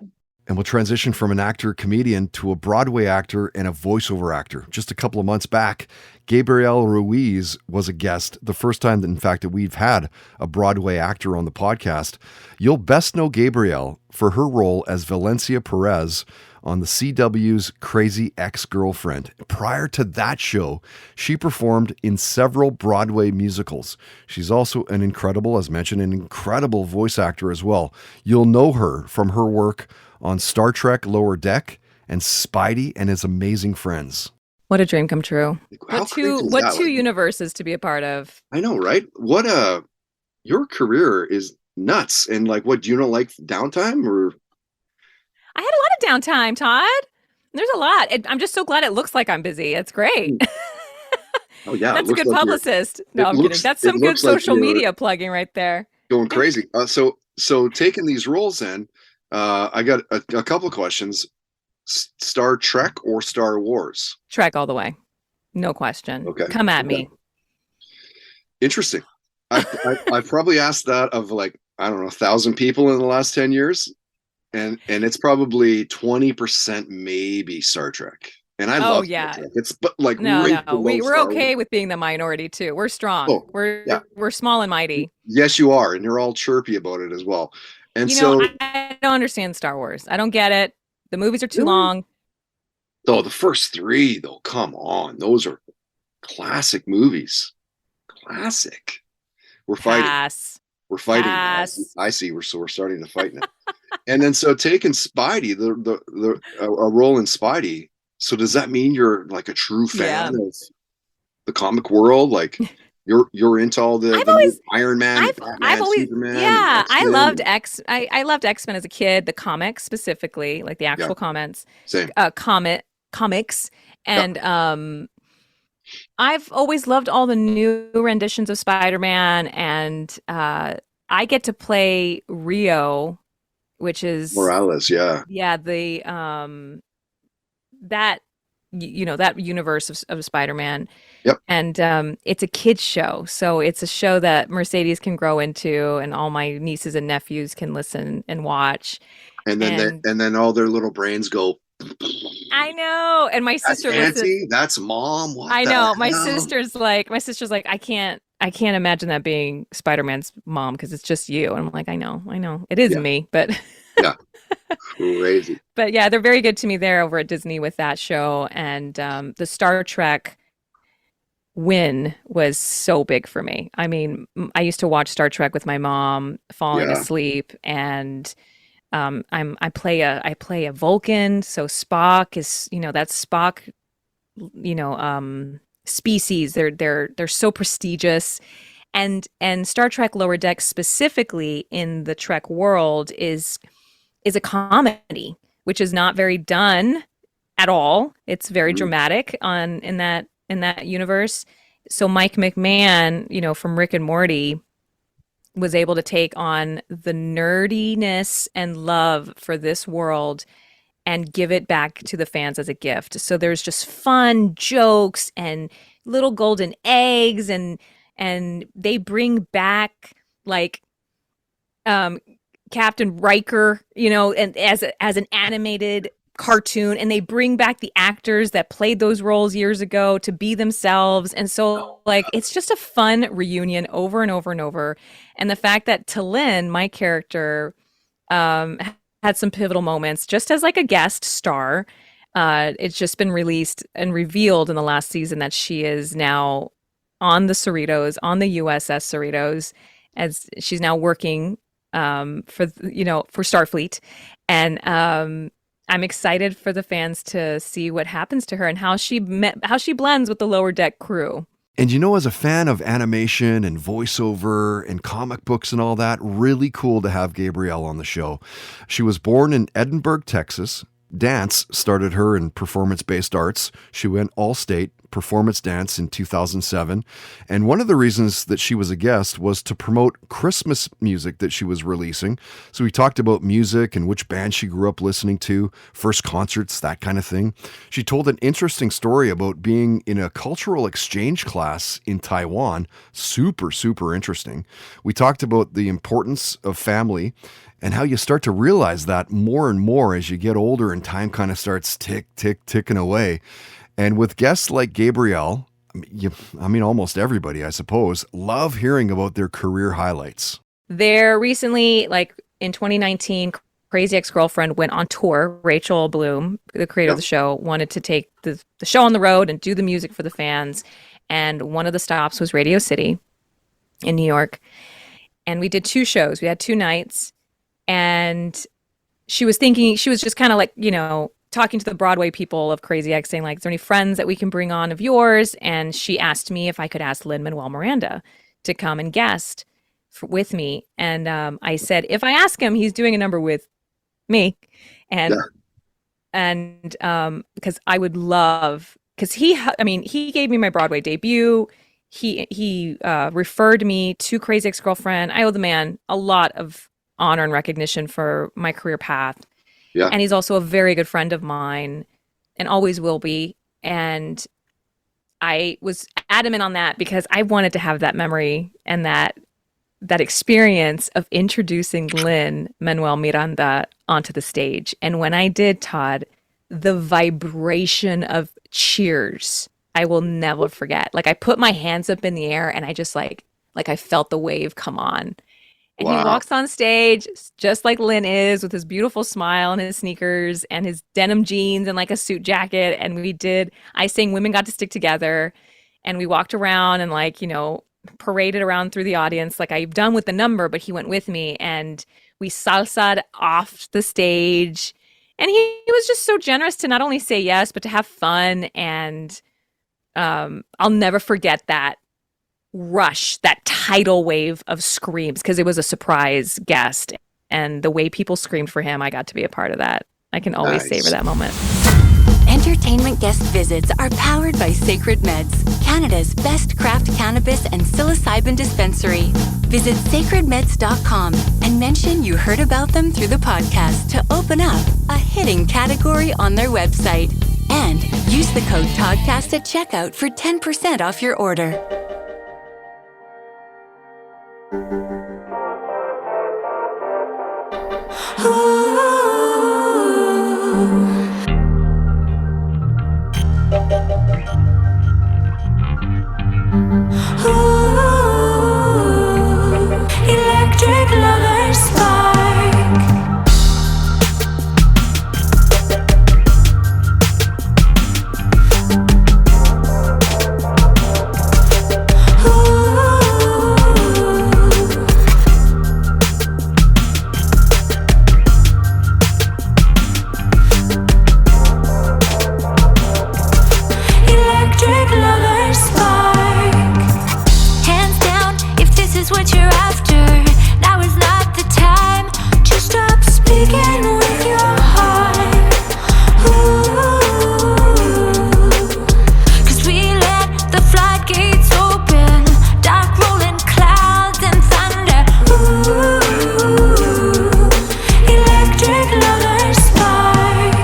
Speaker 4: And we'll transition from an actor comedian to a Broadway actor and a voiceover actor. Just a couple of months back, Gabrielle Ruiz was a guest, the first time that, in fact, that we've had a Broadway actor on the podcast. You'll best know Gabrielle for her role as Valencia Perez on the CW's Crazy Ex-Girlfriend. Prior to that show, she performed in several Broadway musicals. She's also an incredible voice actor as well. You'll know her from her work on Star Trek Lower Deck and Spidey and His Amazing Friends.
Speaker 19: What a dream come true.
Speaker 12: What
Speaker 19: two universes to be a part of.
Speaker 12: I know, right? Your career is nuts. And what, do you not like downtime or?
Speaker 19: I had a lot of downtime, Todd. There's a lot. I'm just so glad it looks like I'm busy. It's great.
Speaker 12: Oh yeah.
Speaker 19: That's a good publicist. No, I'm kidding. That's some good social media plugging right there.
Speaker 12: Going crazy. So taking these roles in, I got a couple of questions. Star Trek or Star Wars?
Speaker 19: Trek all the way. No question.
Speaker 12: Okay.
Speaker 19: Come at me.
Speaker 12: Interesting. I've probably asked that of 1,000 people in the last 10 years. And it's probably 20% maybe Star Trek. And I love Star Trek. It's
Speaker 19: no. We're okay with being the minority too. We're strong. We're small and mighty.
Speaker 12: Yes, you are. And you're all chirpy about it as well. And
Speaker 19: I don't understand Star Wars. I don't get it. The movies are too long.
Speaker 12: Oh, the first three, though, come on. Those are classic movies. Classic. We're fighting. We're fighting. I see. We're starting to fight now. And then taking Spidey, a role in Spidey. So does that mean you're a true fan of the comic world? You're into all the Iron Man, Superman.
Speaker 19: Yeah, I loved X-Men as a kid, the comics specifically, the actual comments.
Speaker 12: Same.
Speaker 19: Comics. And I've always loved all the new renditions of Spider-Man, and I get to play Rio, which is
Speaker 12: Morales, yeah.
Speaker 19: Yeah, the that universe of Spider-Man.
Speaker 12: Yep.
Speaker 19: And it's a kids show. So it's a show that Mercedes can grow into and all my nieces and nephews can listen and watch.
Speaker 12: And then all their little brains go.
Speaker 19: I know. And my sister
Speaker 12: that's Auntie, that's Mom. What
Speaker 19: I know. My sister's like, I can't imagine that being Spider-Man's mom because it's just you. And I'm like, I know. It is me, but
Speaker 12: yeah. Crazy.
Speaker 19: But yeah, they're very good to me there over at Disney with that show. And the Star Trek win was so big for me. I mean, I used to watch Star Trek with my mom, falling asleep, and I play a Vulcan. So Spock is, that's Spock, species. They're so prestigious. And Star Trek Lower Deck specifically in the Trek world is a comedy, which is not very done at all. It's very dramatic in that universe. So Mike McMahon, from Rick and Morty, was able to take on the nerdiness and love for this world and give it back to the fans as a gift. So there's just fun jokes and little golden eggs, and they bring back Captain Riker, and as an animated cartoon, and they bring back the actors that played those roles years ago to be themselves. And so it's just a fun reunion over and over and over. And the fact that T'Lyn, my character, had some pivotal moments just as a guest star. It's just been released and revealed in the last season that she is now on the Cerritos, on the USS Cerritos, as she's now working for Starfleet. And I'm excited for the fans to see what happens to her and how she blends with the Lower Deck crew.
Speaker 4: And as a fan of animation and voiceover and comic books and all that, really cool to have Gabrielle on the show. She was born in Edinburgh, Texas. Dance started her in performance-based arts. She went all-state, Performance Dance in 2007. And one of the reasons that she was a guest was to promote Christmas music that she was releasing. So we talked about music and which band she grew up listening to, first concerts, that kind of thing. She told an interesting story about being in a cultural exchange class in Taiwan. Super, super interesting. We talked about the importance of family and how you start to realize that more and more as you get older and time kind of starts ticking away. And with guests like Gabrielle, almost everybody, I suppose, love hearing about their career highlights.
Speaker 19: There recently, like in 2019, Crazy Ex-Girlfriend went on tour. Rachel Bloom, the creator of the show, wanted to take the show on the road and do the music for the fans. And one of the stops was Radio City in New York. And we did 2 shows. We had 2 nights. And she was just kind of like, talking to the Broadway people of Crazy Ex, saying like, is there any friends that we can bring on of yours? And she asked me if I could ask Lin-Manuel Miranda to come and guest with me. And I said, if I ask him, he's doing a number with me. And because I would love, because he gave me my Broadway debut. He referred me to Crazy Ex-Girlfriend. I owe the man a lot of honor and recognition for my career path. Yeah. And he's also a very good friend of mine and always will be. And I was adamant on that because I wanted to have that memory and that experience of introducing Lin-Manuel Miranda onto the stage. And when I did, Todd, the vibration of cheers, I will never forget. Like I put my hands up in the air and I just like I felt the wave come on. And he walks on stage just like Lin is, with his beautiful smile and his sneakers and his denim jeans and like a suit jacket. And I sang Women Got to Stick Together. And we walked around and paraded around through the audience like I've done with the number, but he went with me and we salsa'd off the stage. And he was just so generous to not only say yes, but to have fun. And I'll never forget that rush, that tidal wave of screams, because it was a surprise guest, and the way people screamed for him, I got to be a part of that. I can always savor that moment.
Speaker 1: Entertainment guest visits are powered by Sacred Meds, Canada's best craft cannabis and psilocybin dispensary. Visit sacredmeds.com and mention you heard about them through the podcast to open up a hidden category on their website. And use the code TODCAST at checkout for 10% off your order.
Speaker 9: Electric lover spark. Electric lover spark. Hands down, if this is what you're after, now is not the time to stop speaking with your heart. Ooh, 'cause we let the floodgates open, dark rolling clouds and thunder. Ooh, electric lover spark.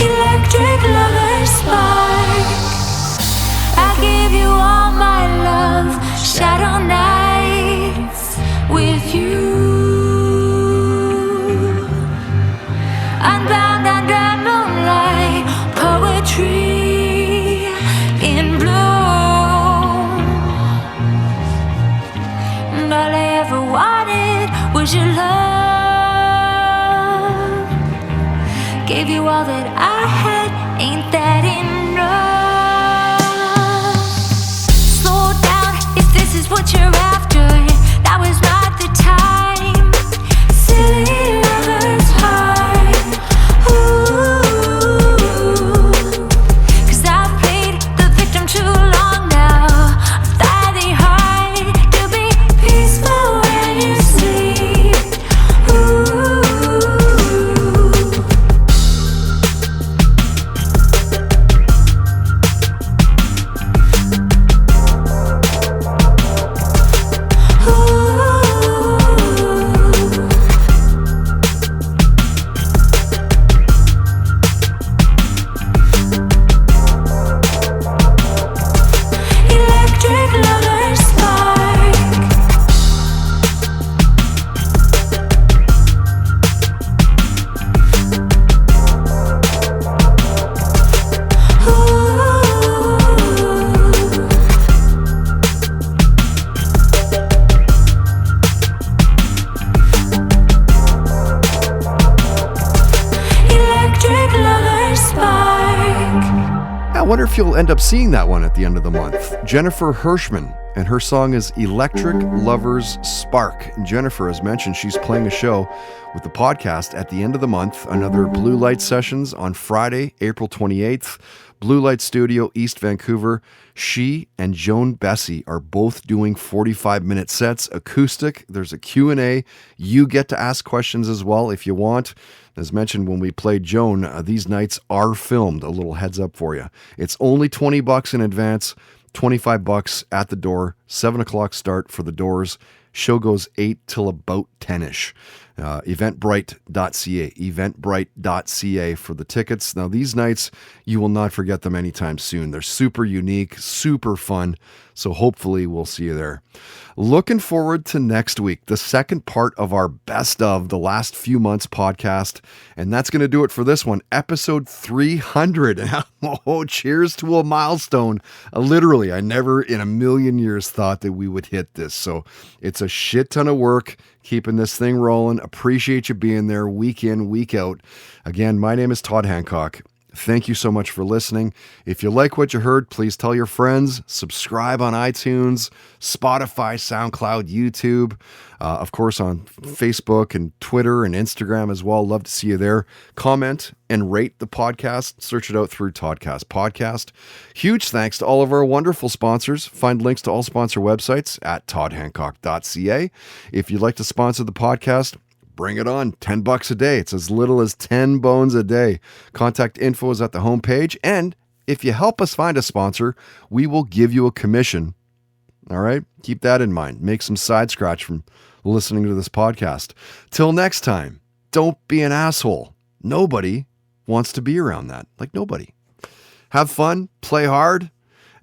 Speaker 9: Electric lover spark. I give you all my love, shadow nights with you. Unbound under moonlight, poetry in bloom. And all I ever wanted was your love. Gave you all that I had, ain't that enough? Slow down if this is what you're
Speaker 4: wonder if you'll end up seeing that one at the end of the month. Jennifer Hirschman, and her song is Electric Lovers Spark. And Jennifer, as mentioned, she's playing a show with the podcast at the end of the month. Another Blue Light Sessions on Friday, April 28th. Blue Light Studio, East Vancouver. She and Joan Bessie are both doing 45-minute sets, acoustic. There's a Q&A. You get to ask questions as well if you want. As mentioned when we played Joan, these nights are filmed. A little heads up for you. It's only $20 in advance, $25 at the door, 7 o'clock start for the doors. Show goes 8 till about 10-ish. Eventbrite.ca, eventbrite.ca for the tickets. Now, these nights, you will not forget them anytime soon. They're super unique, super fun, so hopefully we'll see you there. Looking forward to next week, the second part of our Best of the Last Few Months podcast, and that's going to do it for this one, episode 300. Oh, cheers to a milestone. Literally, I never in a million years thought that we would hit this, so it's a shit ton of work keeping this thing rolling. Appreciate you being there week in, week out. Again, my name is Todd Hancock. Thank you so much for listening. If you like what you heard, please tell your friends. Subscribe on iTunes, Spotify, SoundCloud, YouTube. Of course, on Facebook and Twitter and Instagram as well. Love to see you there. Comment and rate the podcast. Search it out through Toddcast Podcast. Huge thanks to all of our wonderful sponsors. Find links to all sponsor websites at toddhancock.ca. If you'd like to sponsor the podcast, bring it on. $10 a day. It's as little as 10 bones a day. Contact info is at the homepage. And if you help us find a sponsor, we will give you a commission. All right? Keep that in mind. Make some side scratch from listening to this podcast. Till next time, don't be an asshole. Nobody wants to be around that. Like nobody. Have fun, play hard,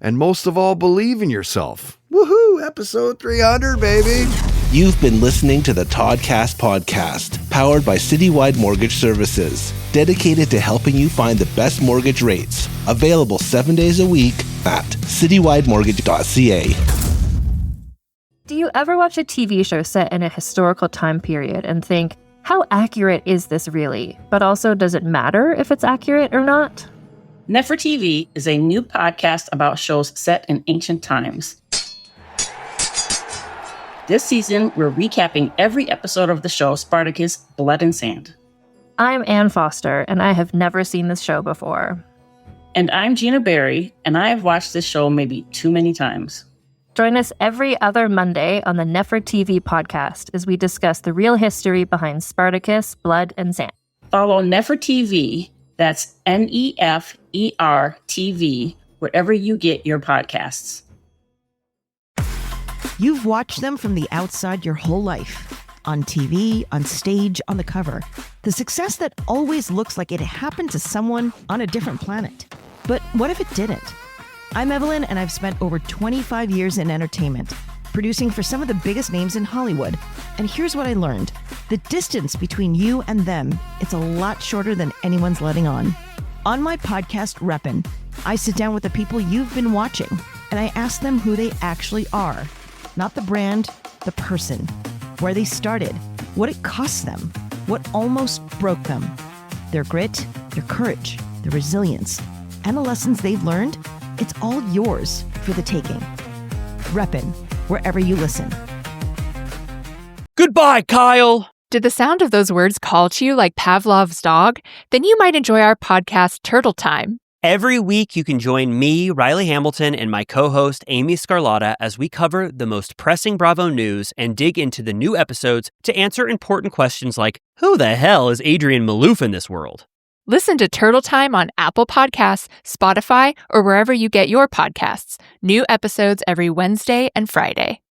Speaker 4: and most of all, believe in yourself. Woohoo! Episode 300, baby!
Speaker 2: You've been listening to the Toddcast Podcast, powered by Citywide Mortgage Services, dedicated to helping you find the best mortgage rates. Available 7 days a week at citywidemortgage.ca.
Speaker 20: Do you ever watch a TV show set in a historical time period and think, how accurate is this really? But also, does it matter if it's accurate or not?
Speaker 21: Nefertiti is a new podcast about shows set in ancient times. This season, we're recapping every episode of the show Spartacus, Blood and Sand.
Speaker 20: I'm Ann Foster, and I have never seen this show before.
Speaker 21: And I'm Gina Berry, and I have watched this show maybe too many times.
Speaker 20: Join us every other Monday on the Nefertiti podcast as we discuss the real history behind Spartacus, Blood and Sand.
Speaker 21: Follow Nefertiti, that's NEFER-TV, wherever you get your podcasts.
Speaker 22: You've watched them from the outside your whole life. On TV, on stage, on the cover. The success that always looks like it happened to someone on a different planet. But what if it didn't? I'm Evelyn, and I've spent over 25 years in entertainment, producing for some of the biggest names in Hollywood. And here's what I learned. The distance between you and them, it's a lot shorter than anyone's letting on. On my podcast, Reppin', I sit down with the people you've been watching, and I ask them who they actually are. Not the brand, the person. Where they started, what it cost them, what almost broke them. Their grit, their courage, their resilience, and the lessons they've learned, it's all yours for the taking. Reppin', wherever you listen.
Speaker 23: Goodbye, Kyle! Did the sound of those words call to you like Pavlov's dog? Then you might enjoy our podcast, Turtle Time.
Speaker 24: Every week, you can join me, Riley Hamilton, and my co-host, Amy Scarlatta, as we cover the most pressing Bravo news and dig into the new episodes to answer important questions like, who the hell is Adrian Malouf in this world?
Speaker 23: Listen to Turtle Time on Apple Podcasts, Spotify, or wherever you get your podcasts. New episodes every Wednesday and Friday.